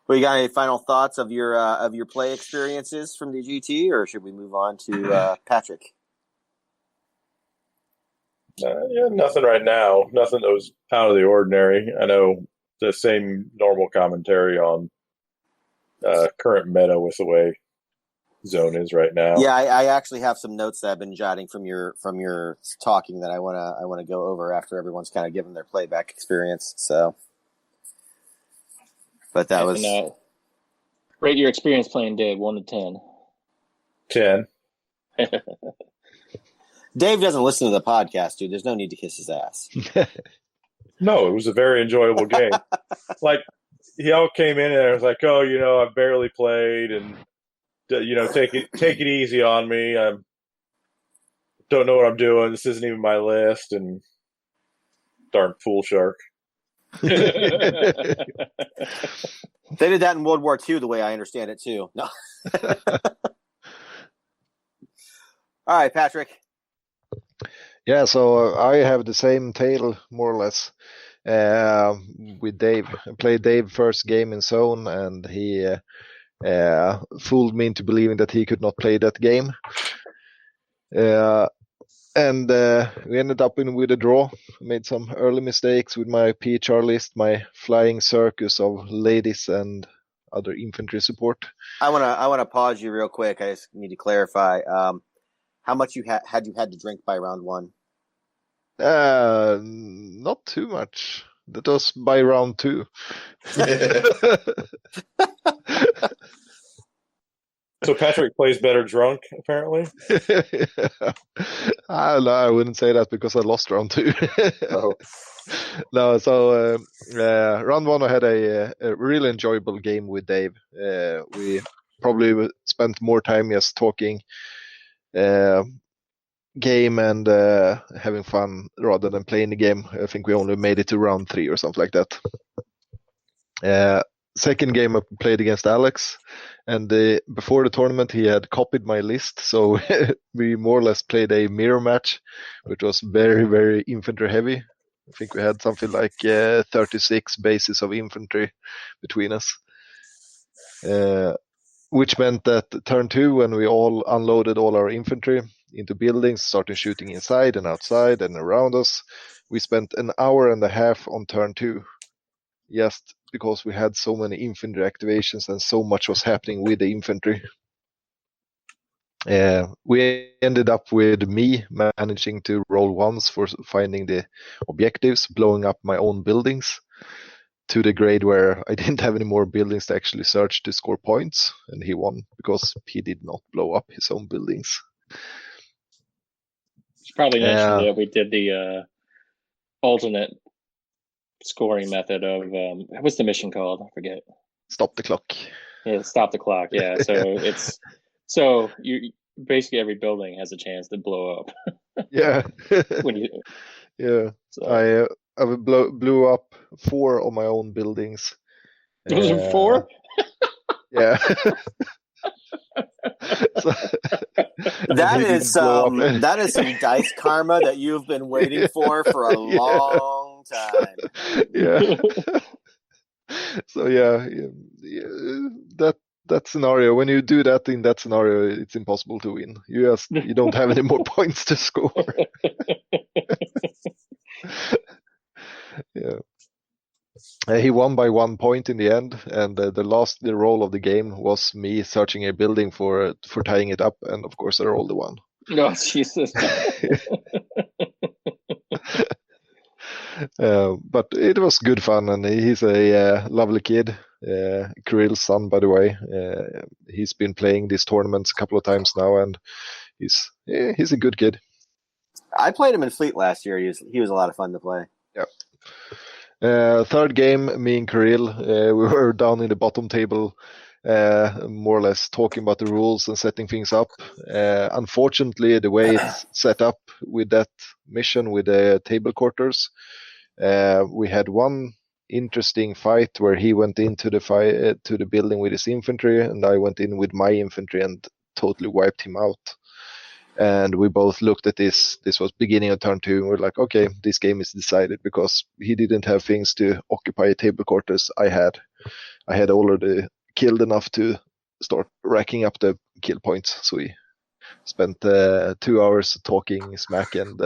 Well, you got any final thoughts of your play experiences from the GT, or should we move on to Patrik? Yeah, nothing right now. Nothing that was out of the ordinary. I know the same normal commentary on current meta with the way Zone is right now. Yeah, I actually have some notes that I've been jotting from your talking that I wanna go over after everyone's kind of given their playback experience. So, but that was rate your experience playing Dave 1 to 10. 10. Dave doesn't listen to the podcast, dude. There's no need to kiss his ass. No, it was a very enjoyable game. Like, he all came in and I was like, oh, I've barely played and, take it easy on me. I don't know what I'm doing. This isn't even my list. And darn pool shark. They did that in World War II, the way I understand it, too. No. All right, Patrik. Yeah, so I have the same tale, more or less, with Dave. I played Dave first game in Zone, and he fooled me into believing that he could not play that game. And we ended up with a draw. Made some early mistakes with my PHR list, my flying circus of ladies and other infantry support. I wanna pause you real quick. I just need to clarify. How much had you had to drink by round 1? Not too much. That was by round 2. So Patrik plays better drunk, apparently? I wouldn't say that because I lost round 2. Oh. No, so round 1 I had a really enjoyable game with Dave. We probably spent more time just talking game and having fun rather than playing the game. I think we only made it to round 3 or something like that. Second game I played against Alex, and before the tournament he had copied my list, so we more or less played a mirror match, which was very, very infantry heavy. I think we had something like 36 bases of infantry between us, which meant that turn 2, when we all unloaded all our infantry into buildings, started shooting inside and outside and around us, we spent an hour and a half on turn 2, just because we had so many infantry activations and so much was happening with the infantry. We ended up with me managing to roll ones for finding the objectives, blowing up my own buildings to the grade where I didn't have any more buildings to actually search to score points, and he won because he did not blow up his own buildings. Should probably mention that we did the alternate scoring method of what's the mission called? I forget. Stop the clock. Yeah, stop the clock. Yeah, so you basically every building has a chance to blow up. Yeah. When you, yeah. so. blew up 4 of my own buildings. Was it 4? Yeah. So, that is some dice karma that you've been waiting for a long time. Yeah. So yeah, that scenario, when you do that in that scenario, it's impossible to win. You don't have any more points to score. Yeah. He won by 1 point in the end, and the roll of the game was me searching a building for tying it up, and of course I rolled the 1. Oh, Jesus. But it was good fun, and he's a lovely kid. Kirill's son, by the way. He's been playing these tournaments a couple of times now, and he's a good kid. I played him in Fleet last year. He was a lot of fun to play. Yeah. Third game, me and Kirill, we were down in the bottom table, more or less talking about the rules and setting things up. Unfortunately, the way it's set up with that mission with the table quarters, we had one interesting fight where he went into the building with his infantry, and I went in with my infantry and totally wiped him out. And we both looked at this. This was beginning of turn 2, and we're like, okay, this game is decided, because he didn't have things to occupy table quarters. I had already killed enough to start racking up the kill points. So we spent 2 hours talking smack and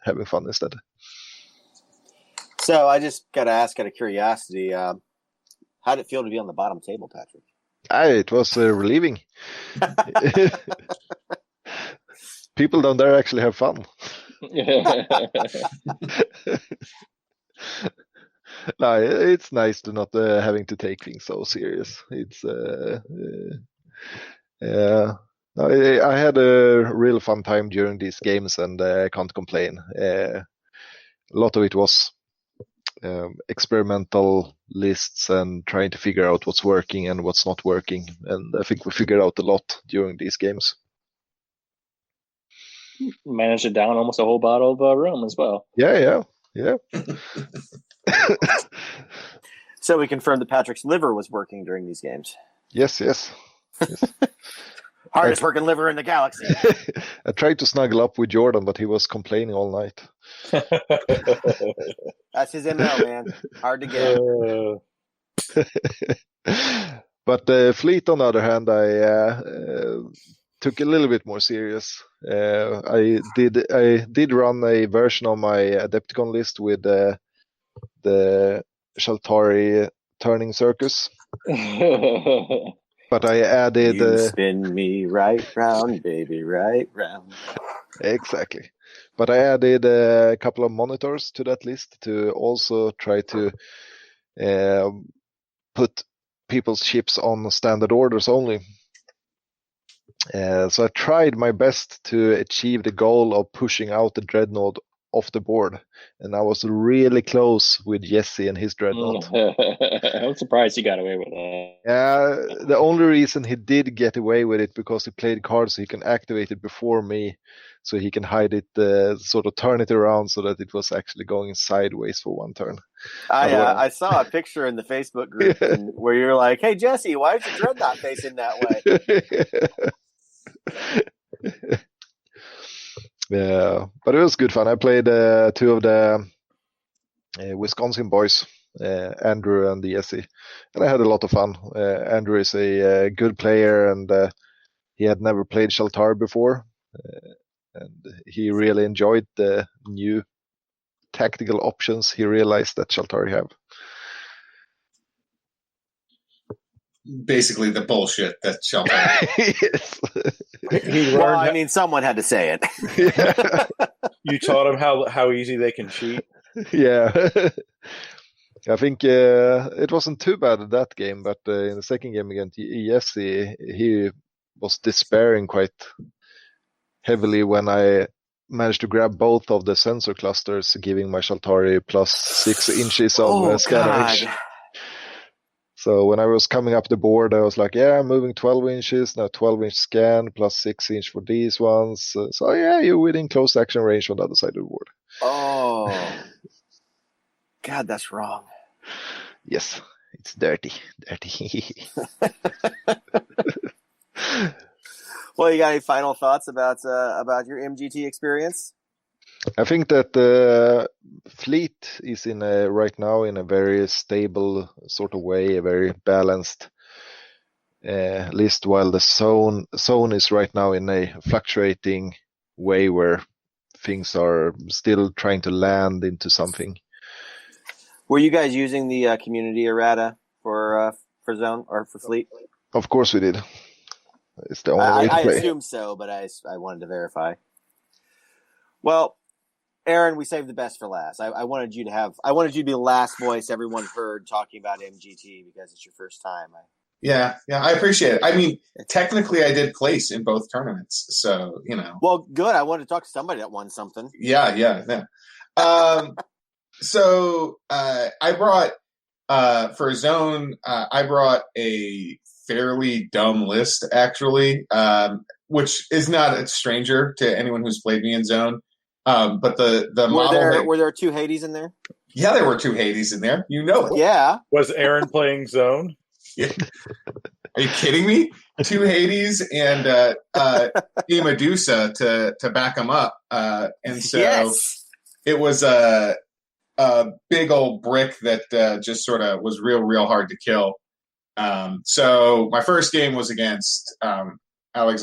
having fun instead. So I just got to ask out of curiosity, how did it feel to be on the bottom table, Patrick? It was relieving. People down there actually have fun. No, it's nice to not having to take things so serious. It's I had a real fun time during these games, and I can't complain. A lot of it was experimental lists and trying to figure out what's working and what's not working, and I think we figured out a lot during these games. Managed to down almost a whole bottle of rum as well. Yeah. So we confirmed that Patrick's liver was working during these games. Yes. Hardest working liver in the galaxy. I tried to snuggle up with Jordan, but he was complaining all night. That's his MO, man. Hard to get. But Fleet, on the other hand, I took a little bit more serious. I did run a version of my Adepticon list with the Shaltari turning circus. But I added... You spin me right round, baby, right round. Exactly. But I added a couple of monitors to that list to also try to put people's ships on standard orders only. So I tried my best to achieve the goal of pushing out the Dreadnought off the board, and I was really close with Jesse and his Dreadnought. I'm surprised he got away with that. Yeah, the only reason he did get away with it because he played cards so he can activate it before me, so he can hide it, sort of turn it around so that it was actually going sideways for one turn. I saw a picture in the Facebook group where you're like, "Hey Jesse, why is your Dreadnought facing that way?" Yeah, but it was good fun. I played 2 of the Wisconsin boys, Andrew and Jesse, and I had a lot of fun. Andrew is a good player, and he had never played Shaltar before, and he really enjoyed the new tactical options he realized that Shaltar have. Basically the bullshit that Shelton. Yes. Someone had to say it. Yeah. You taught him how easy they can cheat. Yeah. I think it wasn't too bad at that game, but in the second game against Jesse, he was despairing quite heavily when I managed to grab both of the sensor clusters, giving my Shaltari plus 6 inches of scanner edge. So when I was coming up the board, I was like, yeah, I'm moving 12 inches, now 12-inch scan, plus 6 inch for these ones. So yeah, you're within close action range on the other side of the board. Oh. God, that's wrong. Yes, it's dirty. Well, you got any final thoughts about your MGT experience? I think that Fleet is right now in a very stable sort of way, a very balanced list, while the zone is right now in a fluctuating way where things are still trying to land into something. Were you guys using the community errata for zone or for Fleet? Of course we did. It's the only way to I play. assume so, but I wanted to verify. Well, Aaron, we saved the best for last. I wanted you to be the last voice everyone heard talking about MGT because it's your first time. Yeah, I appreciate it. I mean, technically, I did place in both tournaments, so Well, good. I wanted to talk to somebody that won something. Yeah. So I brought for Zone. I brought a fairly dumb list, actually, which is not a stranger to anyone who's played me in Zone. But the model were there 2 Hades in there? Yeah, there were 2 Hades in there. You know it. Yeah. Was Aaron playing Zone? Yeah. Are you kidding me? 2 Hades and a Medusa to back them up. And so yes. It was a big old brick that just sort of was real hard to kill. So my first game was against Alex,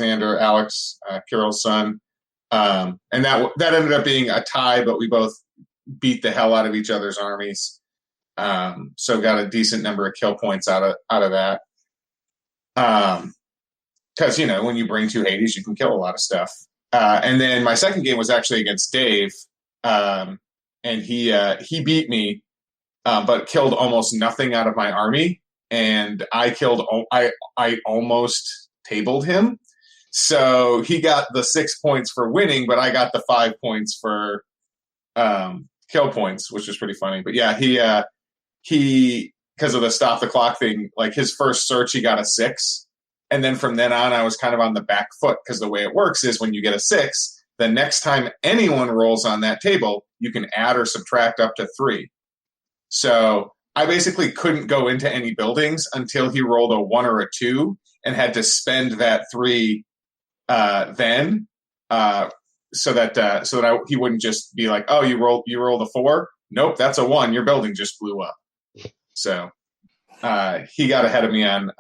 Kirill's son. And that ended up being a tie, but we both beat the hell out of each other's armies. So got a decent number of kill points out of that. Because when you bring 2 Hades, you can kill a lot of stuff. And then my second game was actually against Dave, and he beat me, but killed almost nothing out of my army, and I almost tabled him. So he got the 6 points for winning, but I got the 5 points for kill points, which was pretty funny. But yeah, he because of the stop the clock thing, like his first search, he got a 6. And then from then on, I was kind of on the back foot because the way it works is when you get a 6, the next time anyone rolls on that table, you can add or subtract up to 3. So I basically couldn't go into any buildings until he rolled a 1 or a 2 and had to spend that 3 then so that he wouldn't just be like, oh, you rolled a 4? Nope, that's a 1. Your building just blew up. So he got ahead of me on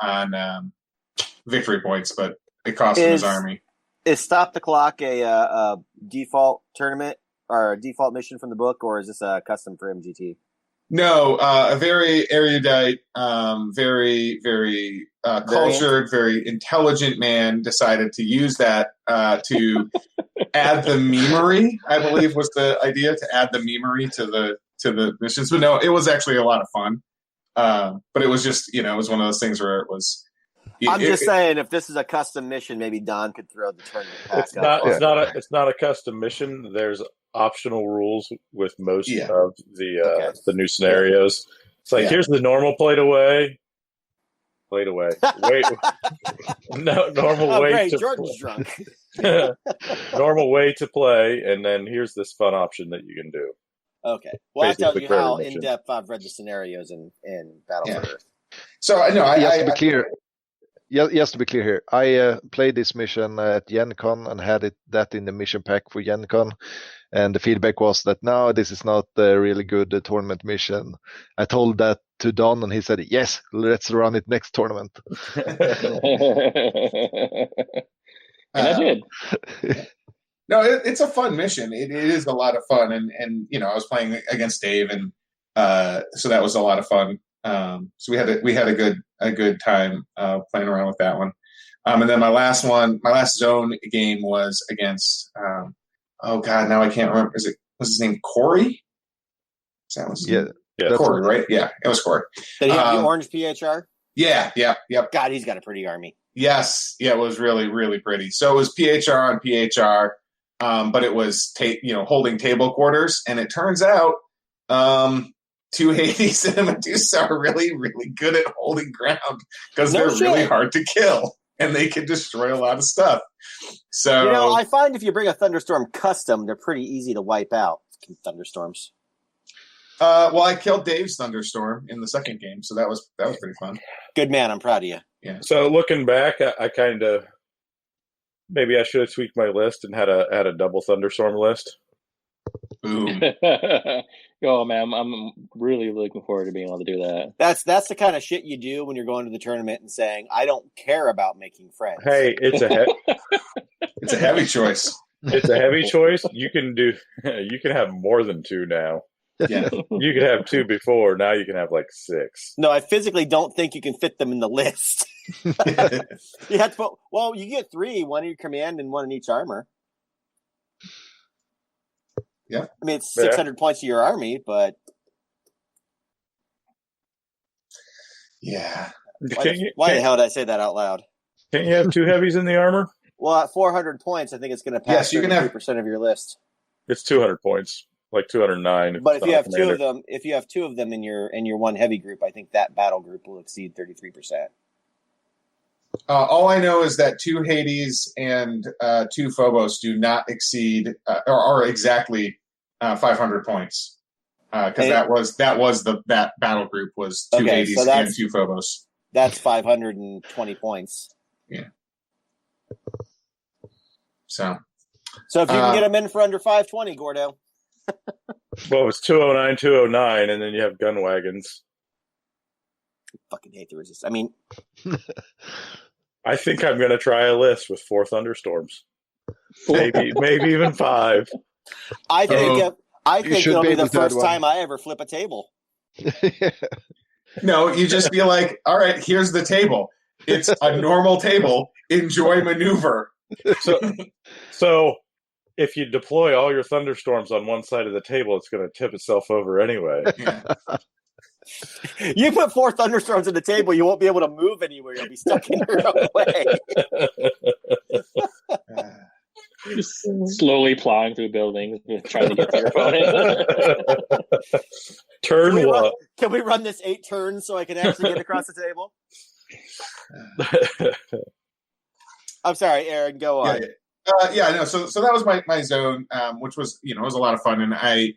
victory points, but it cost him his army. Is Stop the Clock a default tournament or a default mission from the book, or is this a custom for MGT? No, a very erudite, very, very cultured, very intelligent man decided to use that to add the memery. I believe was the idea, to add the memery to the missions. But no, it was actually a lot of fun. But it was just, it was one of those things where it was. I'm just saying, if this is a custom mission, maybe Don could throw the tournament pack up. It's not a custom mission. There's optional rules with most of the new scenarios. It's like, here's the normal play to wait. No, normal way great. to Jordan's drunk. normal way to play, and then here's this fun option that you can do. Okay. Well, I'll tell you how mission. in depth I've read the scenarios in Battle for Earth. So I know just to be clear. Just to be clear here, I played this mission at Gen Con and had that in the mission pack for Gen Con, and the feedback was that no, this is not a really good tournament mission. I told that to Don, and he said, yes, let's run it next tournament. And I did. No, it's a fun mission. It is a lot of fun, and I was playing against Dave, and so that was a lot of fun. So we had a good time playing around with that one. And then my last zone game was against oh god, now I can't remember. Was his name Corey? Is that his name? Yeah, Corey, right? Yeah, it was Corey. Did he have the orange PHR? Yeah. God, he's got a pretty army. Yes, yeah, it was really, really pretty. So it was PHR on PHR, but it was holding table quarters, and it turns out 2 Hades and a Medusa are really, really good at holding ground because they're really hard to kill, and they can destroy a lot of stuff. So I find if you bring a thunderstorm custom, they're pretty easy to wipe out. Thunderstorms. Well, I killed Dave's Thunderstorm in the second game, so that was pretty fun. Good man. I'm proud of you. Yeah. So looking back, I kind of maybe I should have tweaked my list and had a double Thunderstorm list. Boom. Oh man, I'm really looking forward to being able to do that. That's the kind of shit you do when you're going to the tournament and saying, "I don't care about making friends." Hey, it's a heavy choice. It's a heavy choice. You can have more than 2 now. Yeah. You could have 2 before. Now you can have like 6. No, I physically don't think you can fit them in the list. You have to put. Well, you get 3, 1 in your command and 1 in each armor. Yeah. I mean, it's 600 points to your army, but yeah. Why the hell did I say that out loud? Can't you have 2 heavies in the armor? Well, at 400 points, I think it's going to pass Yes, you can have 3% of your list. It's 200 points, like 209. But if you have 2 of them, in your one heavy group, I think that battle group will exceed 33%. All I know is that 2 Hades and 2 Phobos do not exceed or are exactly 500 points. Because that battle group was 2 Hades and 2 Phobos. That's 520 points. Yeah. So if you can get them in for under 520, Gordo. Well, it's 209, 209, and then you have gun wagons. I fucking hate the resist. I mean, I think I'm going to try a list with 4 Thunderstorms. Maybe even 5. I think it'll be the first one. time I ever flip a table. No, you just be like, all right, here's the table. It's a normal table. Enjoy maneuver. So if you deploy all your Thunderstorms on one side of the table, it's going to tip itself over anyway. Yeah. You put 4 Thunderstorms on the table, you won't be able to move anywhere. You'll be stuck in your own way. Just slowly plowing through buildings, trying to get to your opponent. Turn one. Can we run this 8 turns so I can actually get across the table? I'm sorry, Aaron. Go on. No. So that was my zone, which was it was a lot of fun, and I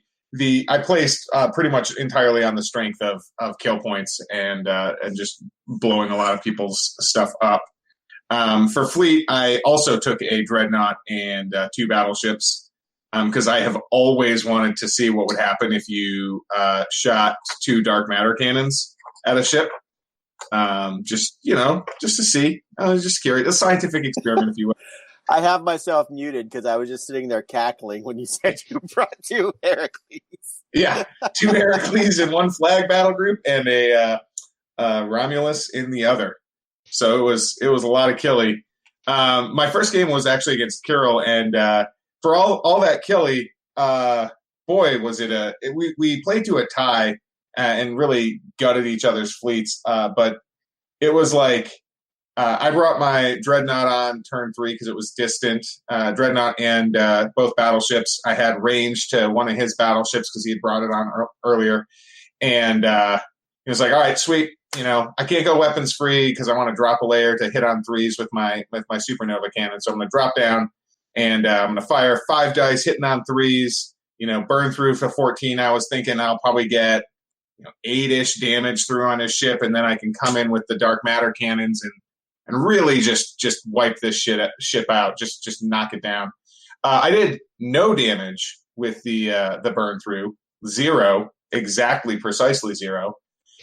placed pretty much entirely on the strength of kill points and just blowing a lot of people's stuff up. For fleet, I also took a dreadnought and 2 battleships because I have always wanted to see what would happen if you shot 2 dark matter cannons at a ship. Just to see. I was just curious. A scientific experiment, if you will. I have myself muted because I was just sitting there cackling when you said you brought 2 Heracles. Yeah, 2 Heracles in one flag battle group and a Romulus in the other. So it was a lot of killy. My first game was actually against Kirill, and for all that killy, boy, was it we played to a tie and really gutted each other's fleets. But it was like I brought my Dreadnought on turn 3 because it was distant. Dreadnought and both battleships. I had range to one of his battleships because he had brought it on earlier. And he was like, all right, sweet. I can't go weapons free because I want to drop a layer to hit on 3s with my supernova cannon. So I'm going to drop down and I'm going to fire 5 dice hitting on 3s, burn through for 14. I was thinking I'll probably get 8-ish damage through on his ship, and then I can come in with the dark matter cannons and really just wipe this ship out, just knock it down. I did no damage with the burn through, 0, precisely 0.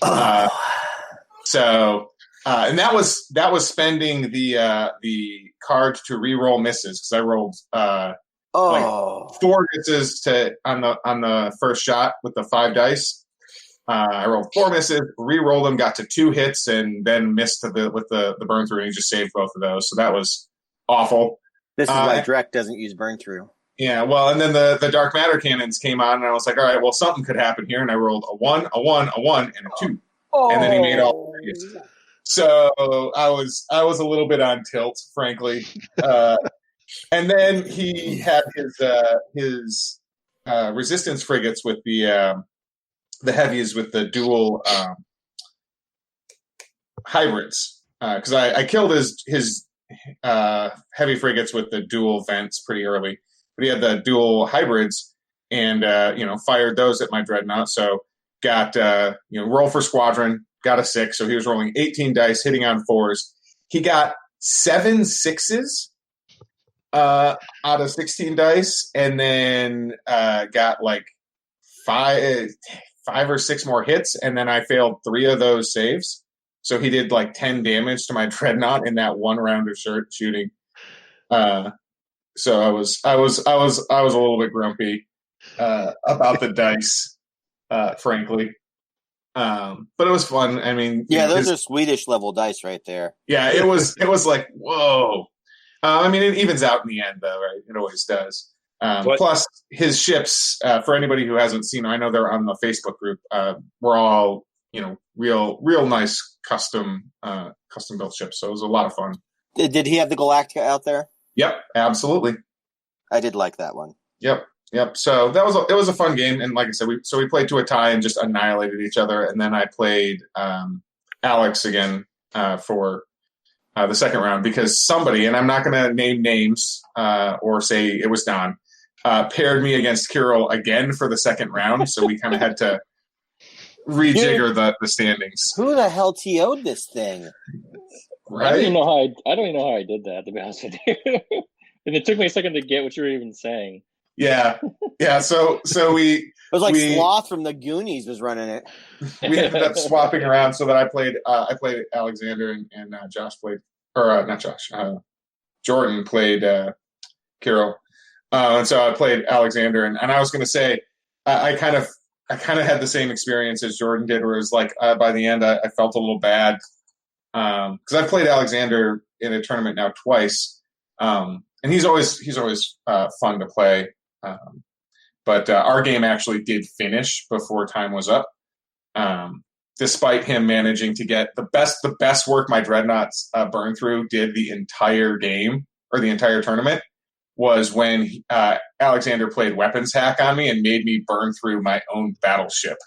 And that was spending the card to re-roll misses because I rolled like 4 misses on the first shot with the 5 dice. I rolled 4 misses, re-rolled them, got to 2 hits, and then missed with the burn through, and he just saved both of those. So that was awful. This is why Drek doesn't use burn through. Yeah, well, and then the dark matter cannons came on, and I was like, all right, well, something could happen here, and I rolled a 1, a 1, a 1, and a 2. And then he made all 3s. So I was a little bit on tilt, frankly. And then he had his resistance frigates with the heavies with the dual hybrids because I killed his heavy frigates with the dual vents pretty early, but he had the dual hybrids, and fired those at my dreadnought. So got roll for squadron, got a 6. So he was rolling 18 dice, hitting on 4s. He got 7 6s out of 16 dice, and then got like five or 6 more hits, and then I failed 3 of those saves. So he did like 10 damage to my dreadnought in that one round of shooting. So I was a little bit grumpy about the dice, frankly. But it was fun. I mean, those are Swedish level dice right there. Yeah, it was like, whoa. I mean, it evens out in the end, though, right? It always does. Plus, his ships, for anybody who hasn't seen, I know they're on the Facebook group. We're all, real nice custom built ships. So it was a lot of fun. Did he have the Galactica out there? Yep, absolutely. I did like that one. Yep. So it was a fun game, and like I said, we played to a tie and just annihilated each other. And then I played Alex again for the second round because somebody, and I'm not going to name names or say it was Don, paired me against Kirill again for the second round. So we kind of had to rejigger the standings. Who the hell TO'd this thing? Right? I don't even know how I did that, to be honest with you. And it took me a second to get what you were even saying. Yeah. So we. It was like Sloth from the Goonies was running it. We ended up swapping around so that I played Alexander and Josh played, or not Josh. Jordan played Kirill, and so I played Alexander. And I was going to say I kind of had the same experience as Jordan did, where it was like by the end I felt a little bad because I've played Alexander in a tournament now twice, and he's always fun to play. But our game actually did finish before time was up, despite him managing to get the best work my dreadnoughts burn through did the entire game or the entire tournament was when Alexander played weapons hack on me and made me burn through my own battleship,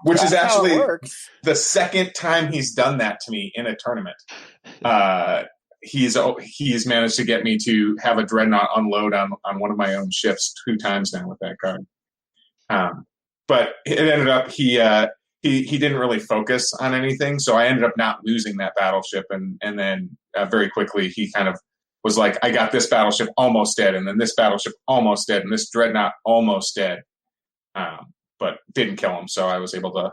which is actually the second time he's done that to me in a tournament. He's managed to get me to have a dreadnought unload on one of my own ships 2 times now with that card. But it ended up he didn't really focus on anything, so I ended up not losing that battleship, and then very quickly he kind of was like, I got this battleship almost dead, and then this battleship almost dead, and this dreadnought almost dead, but didn't kill him, so I was able to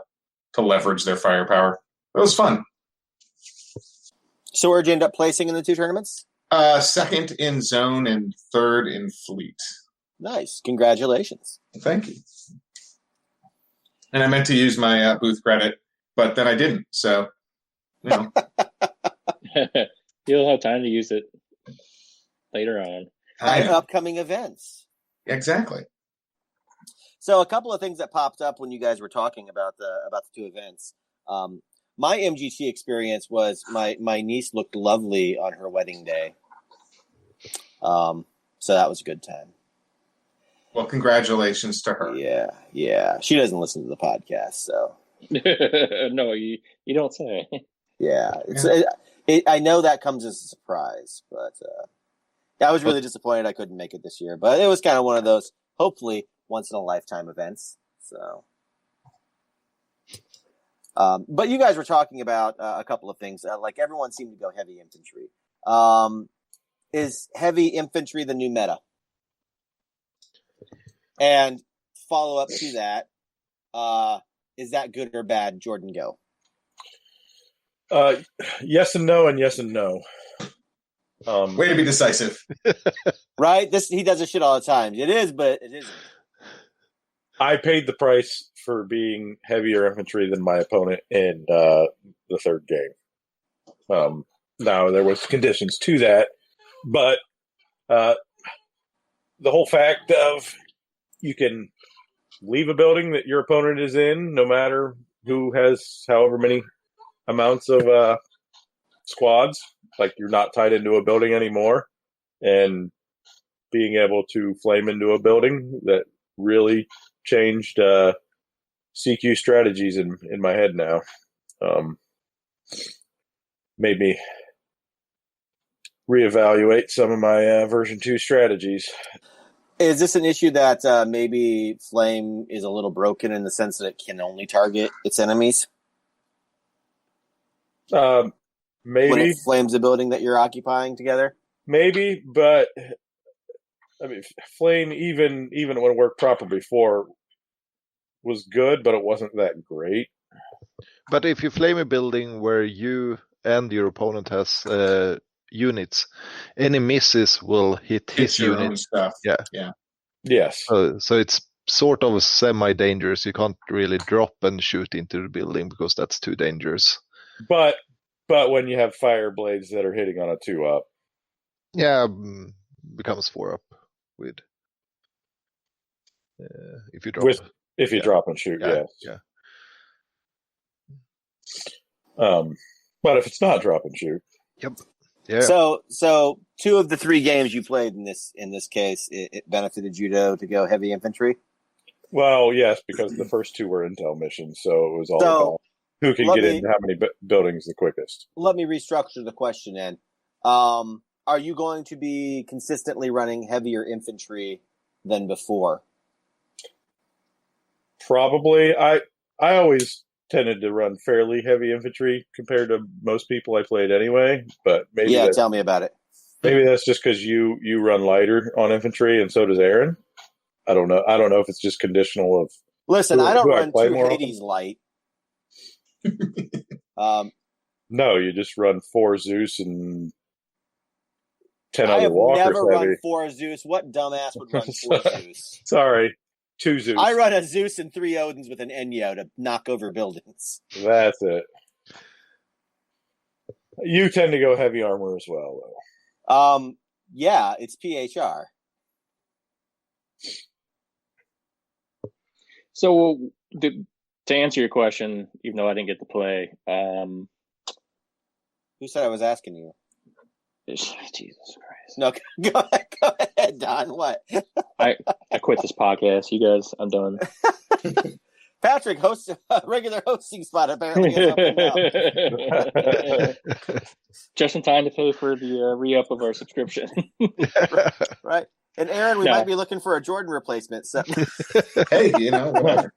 leverage their firepower. It was fun. So where'd you end up placing in the 2 tournaments? Second in zone and third in fleet. Nice. Congratulations. Thank you. And I meant to use my booth credit, but then I didn't. So, You'll have time to use it later on. Upcoming events. Exactly. So a couple of things that popped up when you guys were talking about the 2 events. My MGT experience was my niece looked lovely on her wedding day. So that was a good time. Well, congratulations to her. Yeah. She doesn't listen to the podcast, so. No, you don't say. Yeah. I know that comes as a surprise, but I was really disappointed I couldn't make it this year. But it was kind of one of those, hopefully, once-in-a-lifetime events. So. But you guys were talking about a couple of things. Like everyone seemed to go heavy infantry. Is heavy infantry the new meta? And follow up to that, is that good or bad? Jordan, go. Yes and no, and yes and no. Way to be decisive. Right? He does this shit all the time. It is, but it isn't. I paid the price for being heavier infantry than my opponent in the third game. Now, there was conditions to that, but the whole fact of you can leave a building that your opponent is in, no matter who has however many amounts of squads, like you're not tied into a building anymore, and being able to flame into a building that really changed CQ strategies in my head now. Made me reevaluate some of my version 2 strategies. Is this an issue that maybe Flame is a little broken in the sense that it can only target its enemies? When Maybe, it flames the building that you're occupying together? maybe, but I mean, Flame even when it worked proper before was good, but it wasn't that great. But if you flame a building where you and your opponent has units, any misses will hit his It's your own unit. stuff. Yeah. Yes. So it's sort of semi-dangerous. You can't really drop and shoot into the building because that's too dangerous. But when you have fire blades that are hitting on a 2-up. Yeah, becomes 4-up with if you drop. If you drop and shoot, yes. Yeah. But if it's not drop and shoot. Yep. Yeah. So 2 of the 3 games you played in this case, it benefited you to go heavy infantry? Well, yes, because the first 2 were intel missions, so it was all about who can get into how many buildings the quickest. Let me restructure the question then. Are you going to be consistently running heavier infantry than before? Probably. I always tended to run fairly heavy infantry compared to most people I played anyway, but maybe tell me about it. Maybe that's just because you run lighter on infantry, and so does Aaron. I don't know. I don't know if it's just conditional of. Listen, I don't run 2 Hades light. No, you just run 4 Zeus and 10 I other have walkers. Never heavy. run 4 Zeus. What dumbass would run 4 Zeus? Sorry, 2 Zeus. I run a Zeus and 3 Odins with an Enyo to knock over buildings. That's it. You tend to go heavy armor as well, though. Yeah, it's PHR. So to answer your question, even though I didn't get to play, who said I was asking you? Jesus Christ! No, go ahead, Don. What? I quit this podcast. You guys, I'm done. Patrick hosts a regular hosting spot apparently. Just in time to pay for the re-up of our subscription. Right. And Aaron, we might be looking for a Jordan replacement. So. Hey, whatever.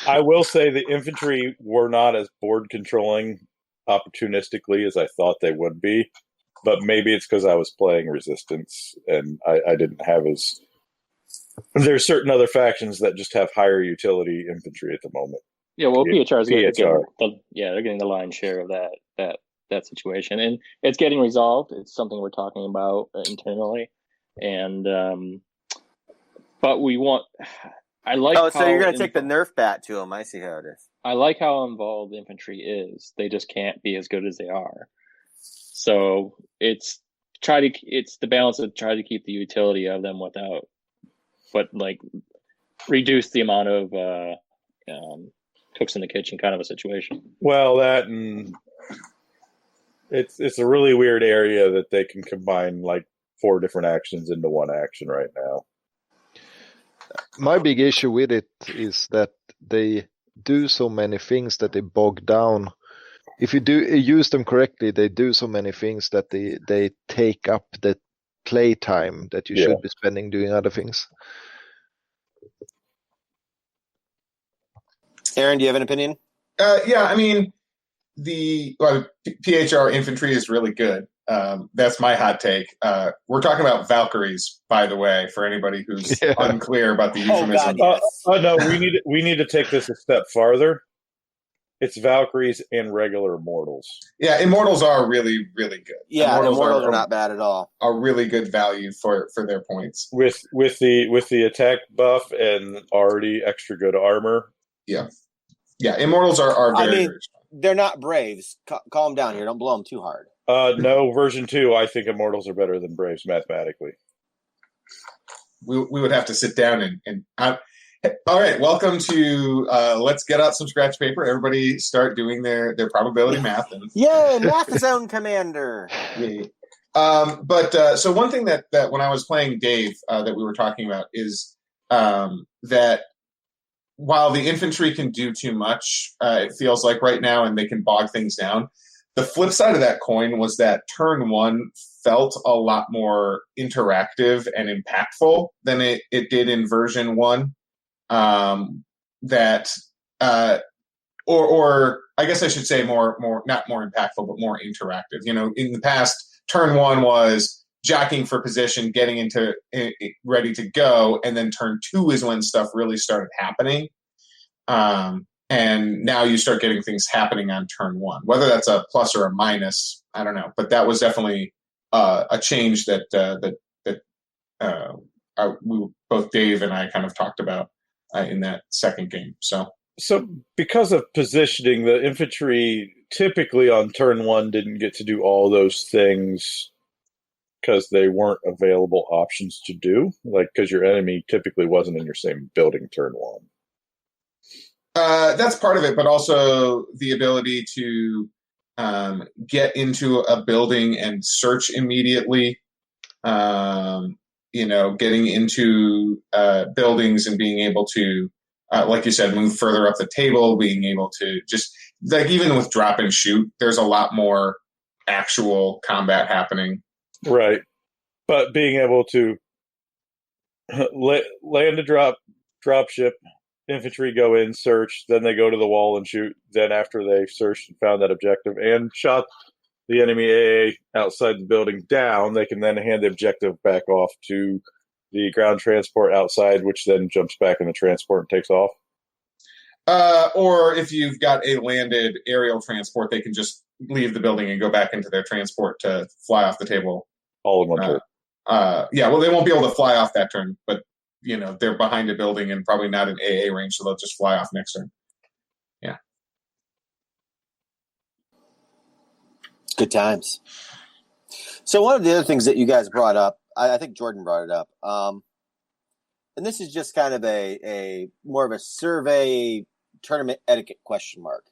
I will say the infantry were not as board controlling opportunistically as I thought they would be, but maybe it's because I was playing Resistance and I didn't have as. There's certain other factions that just have higher utility infantry at the moment. Yeah, well, PHR is PHR. They're getting the lion's share of that situation, and it's getting resolved. It's something we're talking about internally, and but we want. I like. Oh, so you're going to take the Nerf bat to them? I see how it is. I like how involved infantry is. They just can't be as good as they are. So it's the balance of try to keep the utility of them without. But like reduce the amount of cooks in the kitchen kind of a situation. Well, that and it's a really weird area that they can combine like 4 different actions into one action right now. My big issue with it is that they do so many things that they bog down. If you use them correctly, they do so many things that they take up the play time that you should be spending doing other things. Aaron, do you have an opinion? Yeah, I mean, the PHR infantry is really good. That's my hot take. We're talking about Valkyries, by the way, for anybody who's unclear about the euphemism. God, yes. No, we need to take this a step farther. It's Valkyries and regular Immortals. Yeah, Immortals are really, really good. Yeah, Immortals are not bad at all. Are really good value for their points. With the attack buff and already extra good armor. Yeah. Yeah, Immortals are very, very strong. They're not Braves. Calm down here. Don't blow them too hard. No, version 2, I think Immortals are better than Braves mathematically. We would have to sit down and all right, welcome to Let's Get Out Some Scratch Paper. Everybody start doing their probability math. Yay, Math Zone Commander. Yay. So one thing that when I was playing Dave that we were talking about is that while the infantry can do too much, it feels like right now, and they can bog things down, The flip side of that coin was that turn one felt a lot more interactive and impactful than it did in version one. Or I guess I should say more not more impactful, but more interactive. In the past, turn one was jockeying for position, getting into ready to go, and then turn two is when stuff really started happening. And now you start getting things happening on turn one. Whether that's a plus or a minus, I don't know. But that was definitely a change that both Dave and I kind of talked about in that second game. So because of positioning, the infantry typically on turn one didn't get to do all those things because they weren't available options to do, like because your enemy typically wasn't in your same building turn one. That's part of it, but also the ability to get into a building and search immediately. Getting into buildings and being able to, like you said, move further up the table, being able to just, like, even with drop and shoot, there's a lot more actual combat happening. Right. But being able to land a drop ship, infantry go in, search, then they go to the wall and shoot. Then after they've searched and found that objective and shot the enemy AA outside the building down, they can then hand the objective back off to the ground transport outside, which then jumps back in the transport and takes off. Or if you've got a landed aerial transport, they can just leave the building and go back into their transport to fly off the table. All in one turn. They won't be able to fly off that turn, but they're behind a building and probably not in AA range, so they'll just fly off next turn. Yeah. Good times. So one of the other things that you guys brought up, I think Jordan brought it up, and this is just kind of a more of a survey tournament etiquette question mark.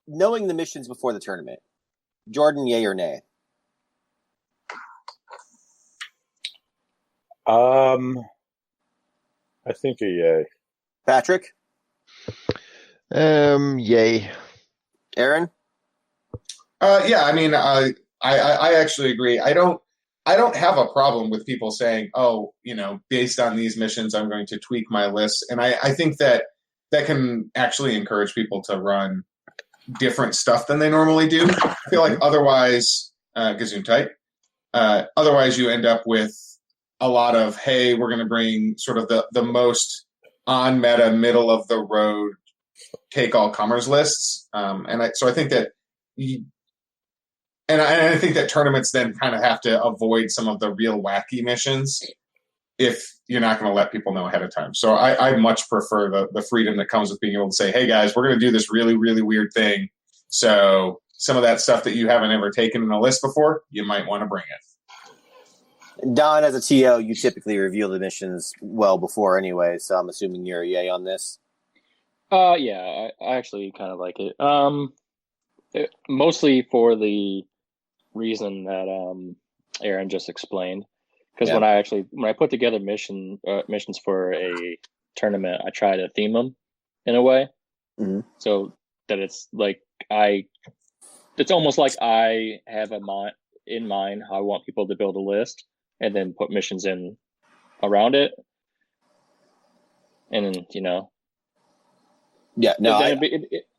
Knowing the missions before the tournament, Jordan, yay or nay? I think a yay. Patrick? Yay. Aaron? Yeah, I mean, I actually agree. I don't have a problem with people saying, oh, based on these missions, I'm going to tweak my list. And I think that can actually encourage people to run different stuff than they normally do. I feel like otherwise, Gesundheit, otherwise you end up with a lot of, hey, we're going to bring sort of the most on meta, middle of the road, take all comers lists. So I think that I think that tournaments then kind of have to avoid some of the real wacky missions if you're not going to let people know ahead of time. So I much prefer the freedom that comes with being able to say, hey guys, we're going to do this really, really weird thing. So some of that stuff that you haven't ever taken in a list before, you might want to bring it. Don, as a TO, you typically reveal the missions well before anyway, so I'm assuming you're a yay on this. Yeah, I actually kind of like it. Mostly for the reason that Aaron just explained. Because when I put together missions for a tournament, I try to theme them in a way, so that it's like it's almost like I have in mind how I want people to build a list, and then put missions in around it, and then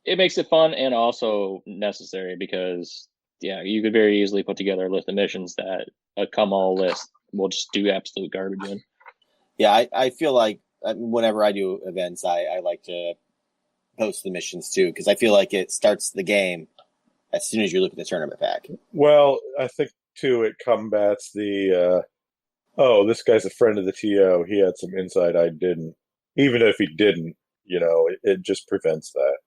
it makes it fun and also necessary because you could very easily put together a list of missions that a come all list will just do absolute garbage in. Yeah, I feel like whenever I do events, I like to post the missions too because I feel like it starts the game as soon as you look at the tournament pack. Well, I think too it combats the this guy's a friend of the TO. He had some insight I didn't. Even if he didn't, it just prevents that.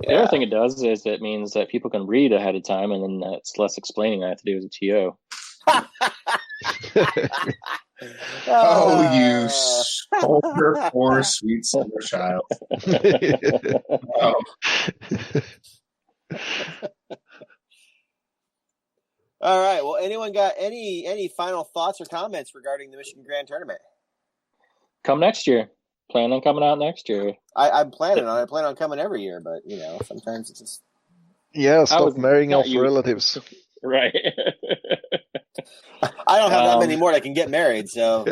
The other thing it does is it means that people can read ahead of time, and then that's less explaining I have to do as a TO. Oh, you soldier, poor sweet silver child. Oh. All right. Well, anyone got any final thoughts or comments regarding the Michigan Grand Tournament? Come next year. Plan on coming out next year. I'm planning on it. I plan on coming every year, but sometimes it's just Yeah, stop marrying off you. relatives. Right. I don't have that many more that can get married, so.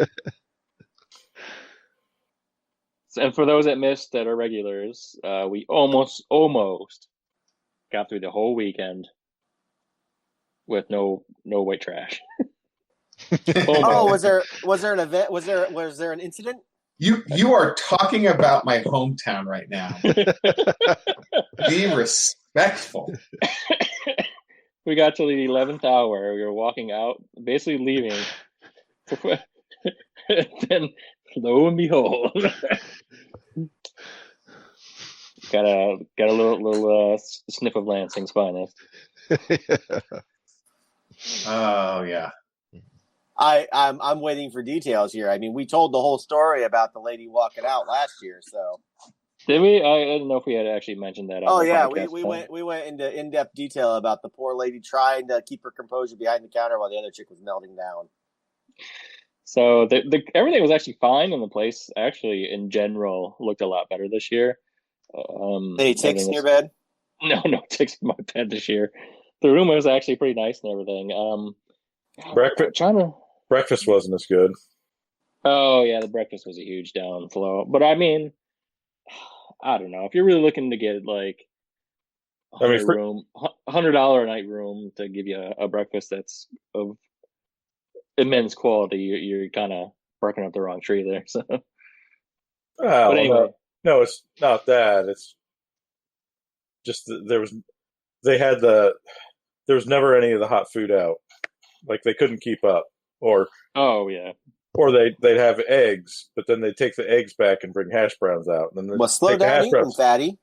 And for those that missed that are regulars, we almost got through the whole weekend with no white trash. Oh, was there an event? Was there an incident? You are talking about my hometown right now. Be respectful. We got to the 11th hour. We were walking out, basically leaving. Then, lo and behold, got a little sniff of Lansing's finest. Oh yeah. I'm waiting for details here. I mean, we told the whole story about the lady walking out last year, so. Did we? I didn't know if we had actually mentioned that. Oh yeah, we went into in-depth detail about the poor lady trying to keep her composure behind the counter while the other chick was melting down. So everything was actually fine, and the place actually, in general, looked a lot better this year. Any ticks in your bed? No ticks in my bed this year. The room was actually pretty nice and everything. Breakfast wasn't as good. Oh yeah, the breakfast was a huge downflow. But I mean, I don't know if you're really looking to get like $100 a night room to give you a breakfast that's of immense quality. You're kind of barking up the wrong tree there. So, but anyway, no, it's not that. It's just there was never any of the hot food out. Like they couldn't keep up, or they'd have eggs, but then they'd take the eggs back and bring hash browns out, and then slow down eating, fatty.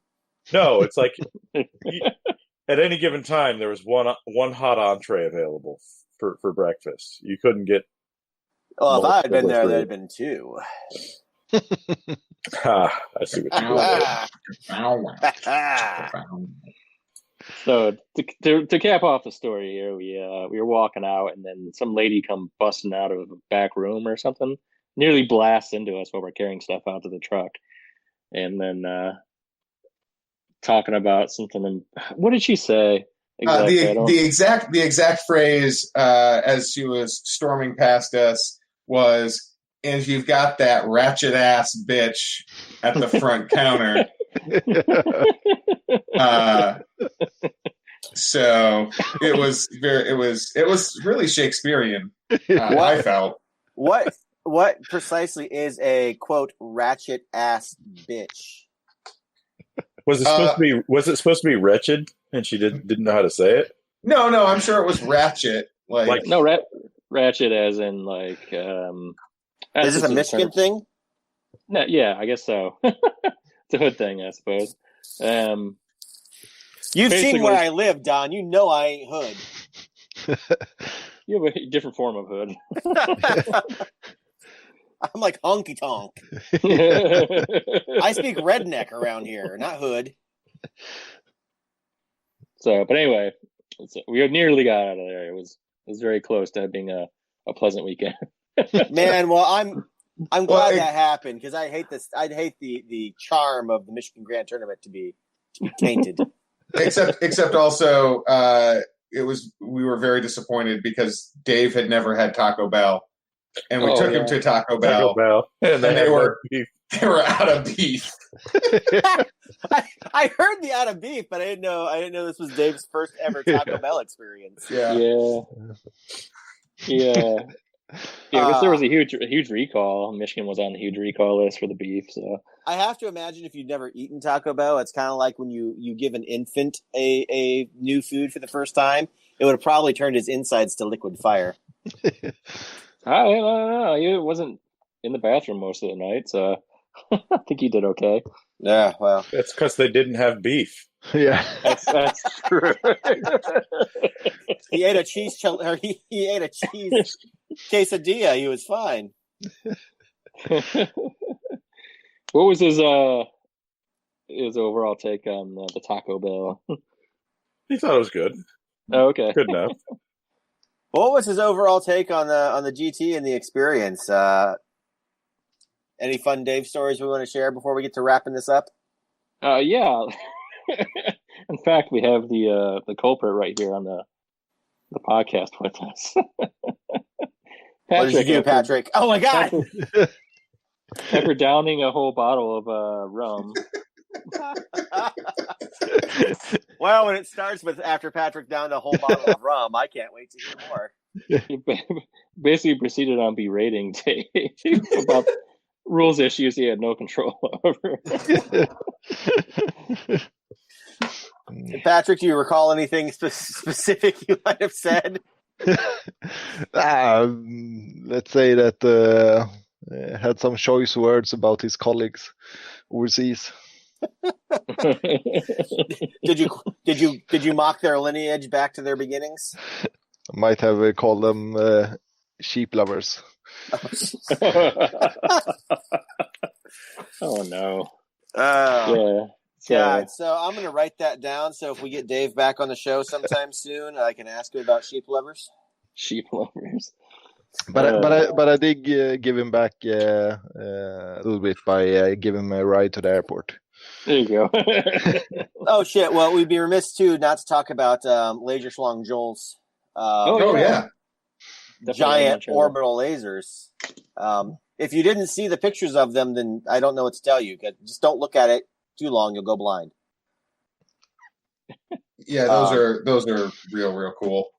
No, it's like at any given time there was one hot entree available for breakfast. You couldn't get. Well, if I had been there, there'd have been two. I see what you did. So to cap off the story here, we were walking out, and then some lady come busting out of a back room or something, nearly blasts into us while we're carrying stuff out to the truck, and then talking about something. What did she say? Exactly? The exact phrase as she was storming past us was, "And you've got that ratchet ass bitch at the front counter." So it was really Shakespearean. I felt. What precisely is a quote ratchet ass bitch? Was it supposed to be wretched, and she didn't know how to say it? No, I'm sure it was ratchet. Ratchet as in like. Is this a Michigan thing? No, yeah, I guess so. It's a hood thing, I suppose. You've seen where I live, Don. You know I ain't hood. You have a different form of hood. I'm like honky tonk. I speak redneck around here, not hood. So, but anyway, we nearly got out of there. It was very close to being a pleasant weekend. Man, well, I'm glad that happened because I hate this. I'd hate the charm of the Michigan Grand Tournament to be tainted. Except also, we were very disappointed because Dave had never had Taco Bell, and we took him to Taco Bell, and they were out of beef. I heard the out of beef, but I didn't know this was Dave's first ever Taco Bell experience. Yeah. Because there was a huge recall. Michigan was on the huge recall list for the beef. So I have to imagine if you've never eaten Taco Bell, it's kind of like when you give an infant a new food for the first time. It would have probably turned his insides to liquid fire. I don't know. He wasn't in the bathroom most of the night, so I think he did okay. Yeah, well, that's because they didn't have beef. Yeah, that's true. He ate a cheese quesadilla. He was fine. What was his overall take on the Taco Bell? He thought it was good. Oh, okay, good enough. What was his overall take on the GT and the experience? Any fun Dave stories we want to share before we get to wrapping this up? Yeah. In fact, we have the culprit right here on the podcast with us. What did you do, Patrick? Oh my God! After downing a whole bottle of rum. Well, when it starts with after Patrick downed a whole bottle of rum, I can't wait to hear more. He basically proceeded on berating Dave about rules issues he had no control over. Patrick, do you recall anything specific you might have said? Let's say that had some choice words about his colleagues overseas. Did you mock their lineage back to their beginnings? I might have called them sheep lovers. Oh no. Yeah. So, God, so I'm going to write that down. So if we get Dave back on the show sometime soon, I can ask him about sheep lovers. Sheep lovers. But I did give him back a little bit by giving him a ride to the airport. There you go. Oh shit! Well, we'd be remiss too not to talk about Laser Schlong Joel's yeah. giant orbital lasers. If you didn't see the pictures of them, then I don't know what to tell you. Just don't look at it too long; you'll go blind. Yeah, those are real cool.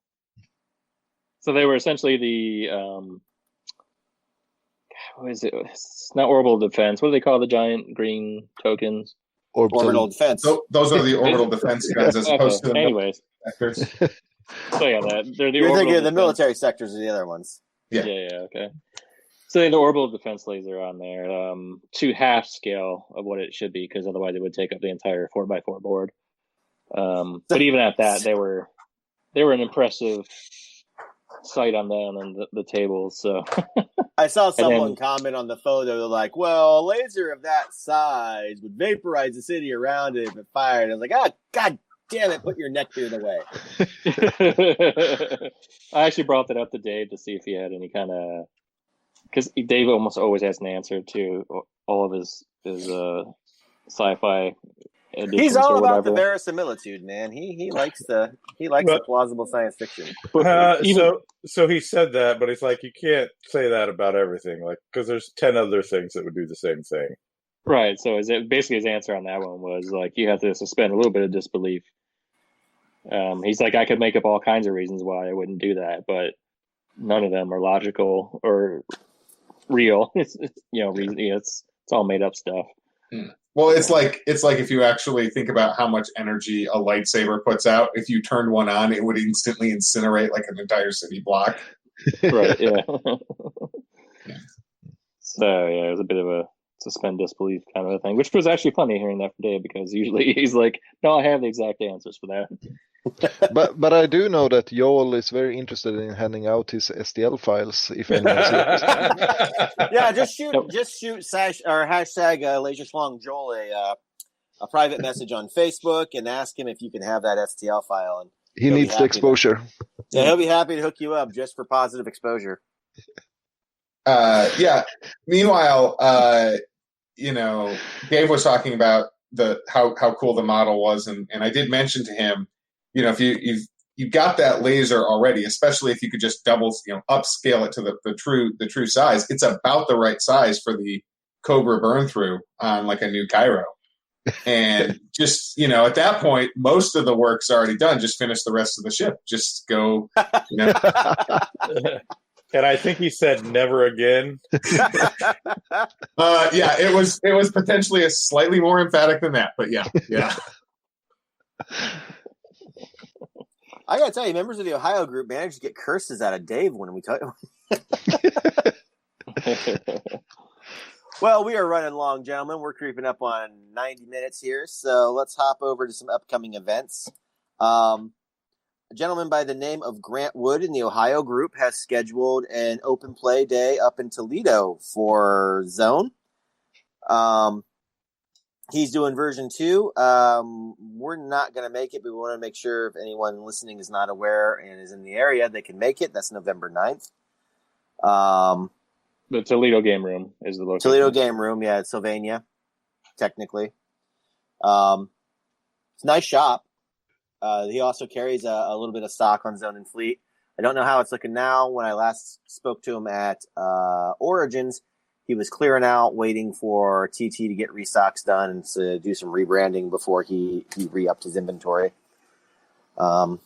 So they were essentially the what is it? It's not orbital defense. What do they call the giant green tokens? Orbital defense. Those are the orbital defense guns as opposed to the anyways. sectors. So yeah, they're the You're orbital thinking of the defense. military sectors are the other ones. Yeah. Okay. So they have the orbital defense laser on there to half scale of what it should be, because otherwise it would take up the entire 4x4 board. But even at that, they were an impressive sight on them and the tables. So I saw someone comment on the photo like, "Well, a laser of that size would vaporize the city around it if it fired." I was like, "Oh, God damn it! Put your neck beard away." I actually brought that up to Dave to see if he had any kind of, because Dave almost always has an answer to all of his sci-fi. He's all about the verisimilitude, man. He likes the plausible science fiction. So he said that, but it's like you can't say that about everything, like, because there's 10 other things that would do the same thing. Right. So basically his answer on that one was like you have to suspend a little bit of disbelief. He's like, I could make up all kinds of reasons why I wouldn't do that, but none of them are logical or real. It's all made up stuff. Well, it's like if you actually think about how much energy a lightsaber puts out. If you turned one on, it would instantly incinerate like an entire city block. Right. Yeah. So yeah, it was a bit of a suspend disbelief kind of a thing, which was actually funny hearing that from Dave, because usually he's like, "No, I have the exact answers for that." But I do know that Joel is very interested in handing out his STL files if anyone sees it. Yeah, just shoot hashtag Laser Schlong Joel a private message on Facebook and ask him if you can have that STL file. And he needs the exposure. He'll be happy to hook you up just for positive exposure. Yeah. Meanwhile, Dave was talking about how cool the model was, and I did mention to him, if you've got that laser already, especially if you could just upscale it to the true size, it's about the right size for the Cobra burn through on like a new Cairo. And just, at that point, most of the work's already done. Just finish the rest of the ship. Just go, And I think he said never again. Yeah, it was potentially a slightly more emphatic than that, but yeah. I gotta tell you, members of the Ohio group managed to get curses out of Dave when we talk. Well, we are running long, gentlemen. We're creeping up on 90 minutes here, so let's hop over to some upcoming events. A gentleman by the name of Grant Wood in the Ohio group has scheduled an open play day up in Toledo for Zone. He's doing version 2. We're not going to make it, but we want to make sure if anyone listening is not aware and is in the area, they can make it. That's November 9th. The Toledo Game Room is the location. Toledo Game Room, yeah, it's Sylvania, technically. It's a nice shop. He also carries a little bit of stock on Zone and Fleet. I don't know how it's looking now. When I last spoke to him at Origins, he was clearing out, waiting for TT to get restocks done and to do some rebranding before he re-upped his inventory. The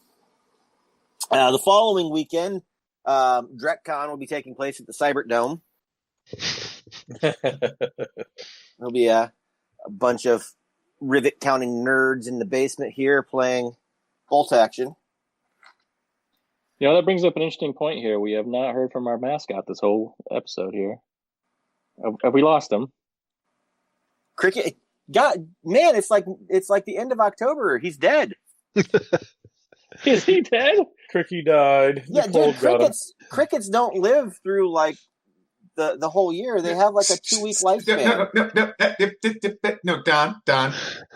following weekend, DrecCon will be taking place at the Cybert Dome. There'll be a bunch of rivet counting nerds in the basement here playing bolt action. That brings up an interesting point here. We have not heard from our mascot this whole episode here. Have we lost him? Cricket, God, man, it's like the end of October. He's dead. Is he dead? Cricky died. Yeah, dude, crickets don't live through like the whole year. They have like a 2-week lifespan. No, Don,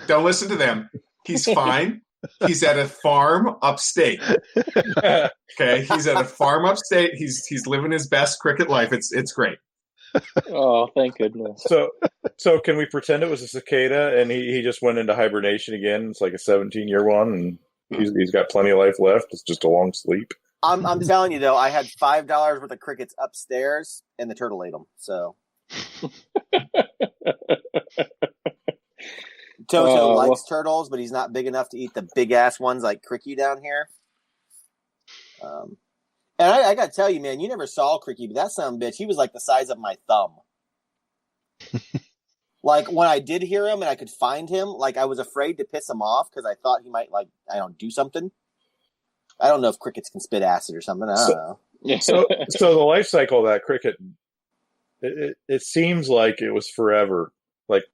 don't listen to them. He's fine. He's at a farm upstate. Okay, he's at a farm upstate. He's living his best cricket life. It's great. Oh, thank goodness. So can we pretend it was a cicada and he just went into hibernation again? It's like a 17-year one, and he's got plenty of life left. It's just a long sleep. I'm telling you though, I had $5 worth of crickets upstairs, and the turtle ate them. So Toto likes turtles, but he's not big enough to eat the big ass ones like Cricky down here. And I got to tell you, man, you never saw Cricky, but that son of a bitch, he was like the size of my thumb. Like when I did hear him and I could find him, like I was afraid to piss him off because I thought he might do something. I don't know if crickets can spit acid or something. I don't know. So the life cycle of that cricket, it seems like it was forever. Like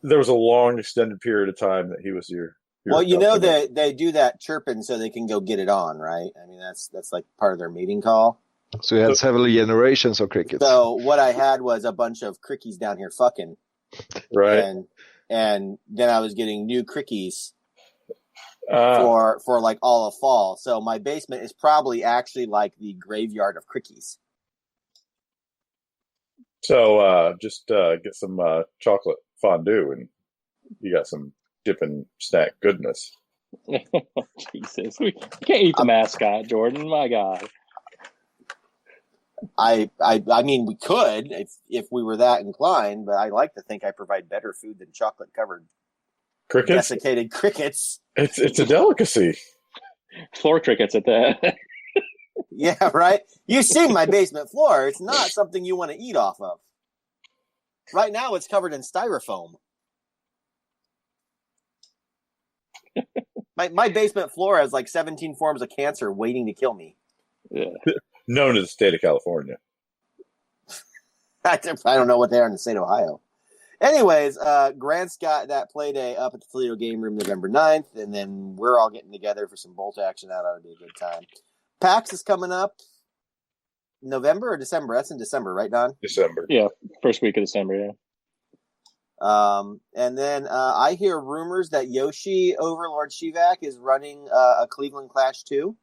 there was a long extended period of time that he was here. Well, they do that chirping so they can go get it on, right? I mean, that's like part of their mating call. So you had several generations of crickets. So what I had was a bunch of crickies down here fucking. Right. And then I was getting new crickies for like all of fall. So my basement is probably actually like the graveyard of crickies. So just get some chocolate fondue and you got some dipping snack goodness. Jesus, we can't eat the mascot, Jordan. My God. I mean, we could if we were that inclined, but I like to think I provide better food than chocolate-covered crickets. Desiccated crickets. It's a delicacy. Floor crickets at that. Yeah, right. You see my basement floor. It's not something you want to eat off of. Right now, it's covered in styrofoam. My basement floor has like 17 forms of cancer waiting to kill me. Yeah. Known as the state of California. I don't know what they are in the state of Ohio. Anyways, Grant's got that play day up at the Toledo Game Room November 9th, and then we're all getting together for some bolt action. That ought to be a good time. PAX is coming up November or December? That's in December, right, Don? December. Yeah, first week of December, yeah. And then I hear rumors that Yoshi Overlord Shivak is running a Cleveland Clash 2.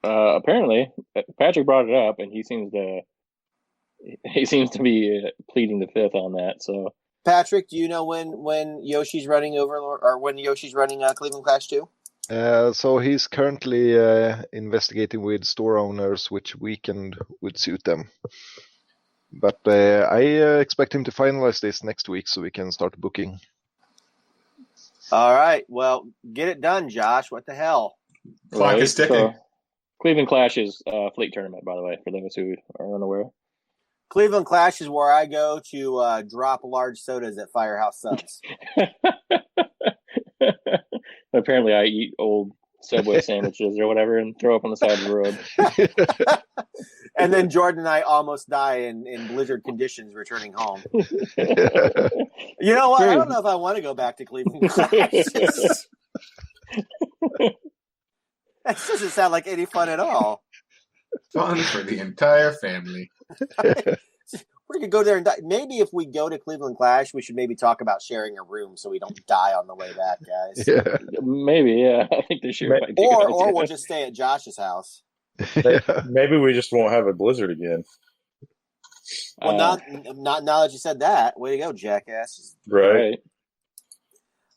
Apparently, Patrick brought it up, and he seems to be pleading the fifth on that. So, Patrick, do you know when Yoshi's running Overlord or when Yoshi's running Cleveland Clash 2? So he's currently investigating with store owners which weekend would suit them. But I expect him to finalize this next week so we can start booking. All right. Well, get it done, Josh. What the hell? Clock is ticking. So, Cleveland Clash is a fleet tournament, by the way, for those who are unaware. Cleveland Clash is where I go to drop large sodas at Firehouse Subs. Apparently, I eat old Subway sandwiches or whatever and throw up on the side of the road. And then Jordan and I almost die in blizzard conditions returning home. You know what? I don't know if I want to go back to Cleveland Clash. That doesn't sound like any fun at all. Fun for the entire family. We're going to go there and die. Maybe if we go to Cleveland Clash, we should maybe talk about sharing a room so we don't die on the way back, guys. Yeah. Maybe, yeah. I think this year might be a good idea. Or we'll just stay at Josh's house. Maybe we just won't have a blizzard again. Well, not now that you said that. Way to go, jackass. Right.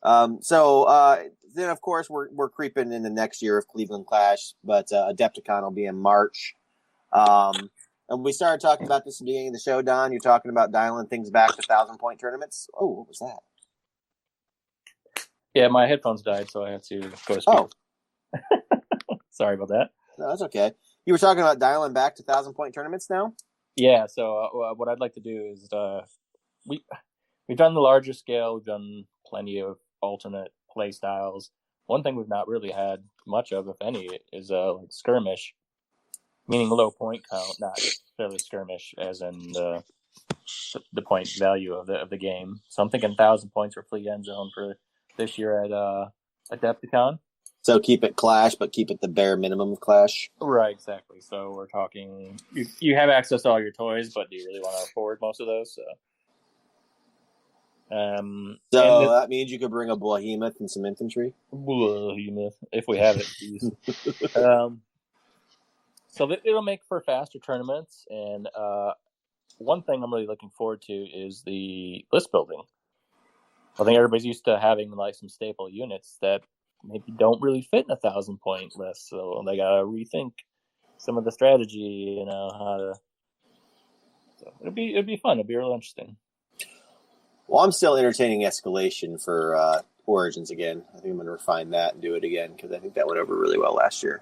Then of course we're creeping into next year of Cleveland Clash, but Adepticon will be in March. And we started talking about this at the beginning of the show, Don. You're talking about dialing things back to 1,000-point tournaments. Oh, what was that? Yeah, my headphones died, so I have to go to speaker. Oh. Sorry about that. No, that's okay. You were talking about dialing back to 1,000-point tournaments now? Yeah, so what I'd like to do is we've done the larger scale. We've done plenty of alternate play styles. One thing we've not really had much of, if any, is like skirmish, meaning low point count, not necessarily skirmish as in the point value of the game. So I'm thinking 1,000 points for Fleet End Zone for this year at Adepticon. So keep it Clash, but keep it the bare minimum of Clash. Right, exactly. So we're talking, you have access to all your toys, but do you really want to afford most of those? So that means you could bring a behemoth and some infantry. Behemoth, if we have it. So it'll make for faster tournaments, and one thing I'm really looking forward to is the list building. I think everybody's used to having like some staple units that maybe don't really fit in 1,000-point list, so they gotta rethink some of the strategy, how to. So it'd be fun. It'd be real interesting. Well, I'm still entertaining Escalation for Origins again. I think I'm going to refine that and do it again because I think that went over really well last year.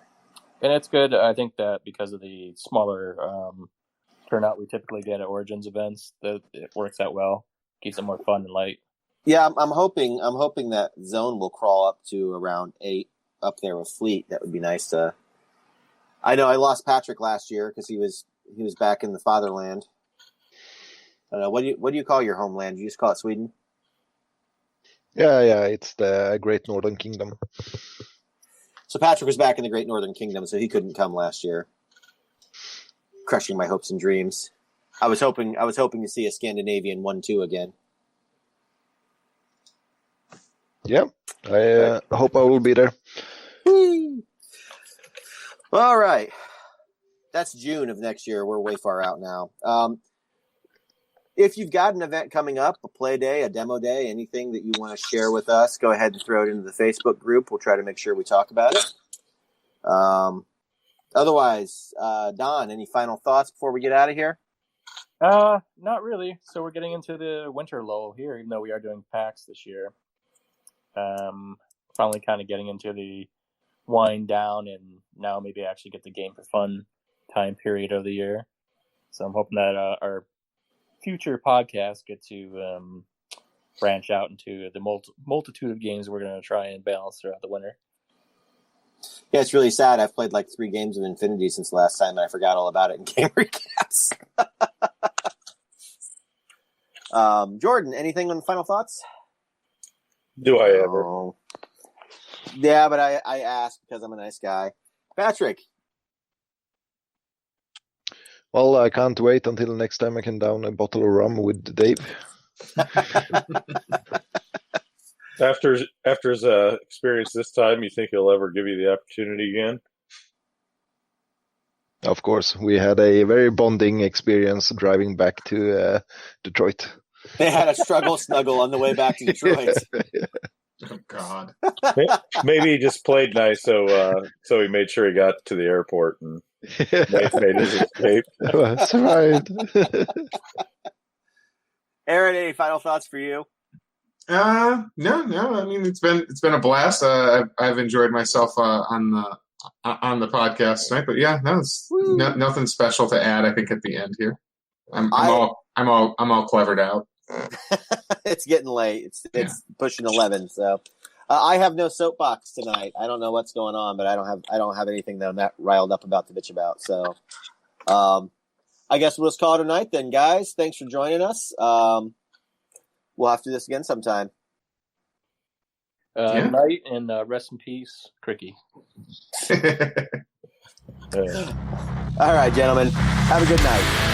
And it's good. I think that because of the smaller turnout we typically get at Origins events, that it works out well. Keeps it more fun and light. Yeah, I'm hoping that Zone will crawl up to around 8 up there with Fleet. That would be nice to. I know I lost Patrick last year because he was back in the fatherland. I don't know, what do you call your homeland? You just call it Sweden? Yeah, it's the Great Northern Kingdom. So Patrick was back in the Great Northern Kingdom, so he couldn't come last year. Crushing my hopes and dreams. I was hoping to see a Scandinavian 1-2 again. Yeah, I hope I will be there. Whee! All right. That's June of next year. We're way far out now. If you've got an event coming up, a play day, a demo day, anything that you want to share with us, go ahead and throw it into the Facebook group. We'll try to make sure we talk about it. Otherwise, Don, any final thoughts before we get out of here? Not really. So we're getting into the winter lull here, even though we are doing PAX this year. Finally kind of getting into the wind down and now maybe actually get the game for fun time period of the year. So I'm hoping that our future podcasts get to branch out into the multitude of games we're going to try and balance throughout the winter. Yeah, it's really sad. I've played like 3 games of Infinity since last time, and I forgot all about it in game recaps. Jordan, anything on final thoughts? Do I ever? Oh. Yeah, but I asked because I'm a nice guy. Patrick. Well, I can't wait until next time I can down a bottle of rum with Dave. After his experience this time, you think he'll ever give you the opportunity again? Of course, we had a very bonding experience driving back to Detroit. They had a struggle snuggle on the way back to Detroit. Oh, God. Maybe he just played nice, so he made sure he got to the airport and made his escape. That's right. Aaron, any final thoughts for you? No. I mean, it's been a blast. I've enjoyed myself on the podcast tonight. But yeah, it's nothing special to add. I think at the end here, I'm all clevered out. It's getting late. It's pushing 11. So I have no soapbox tonight. I don't know what's going on, but I don't have anything that I'm that riled up about to bitch about. So I guess we'll just call it a night then, guys. Thanks for joining us. We'll have to do this again sometime. Night and rest in peace, Cricky. All right, gentlemen. Have a good night.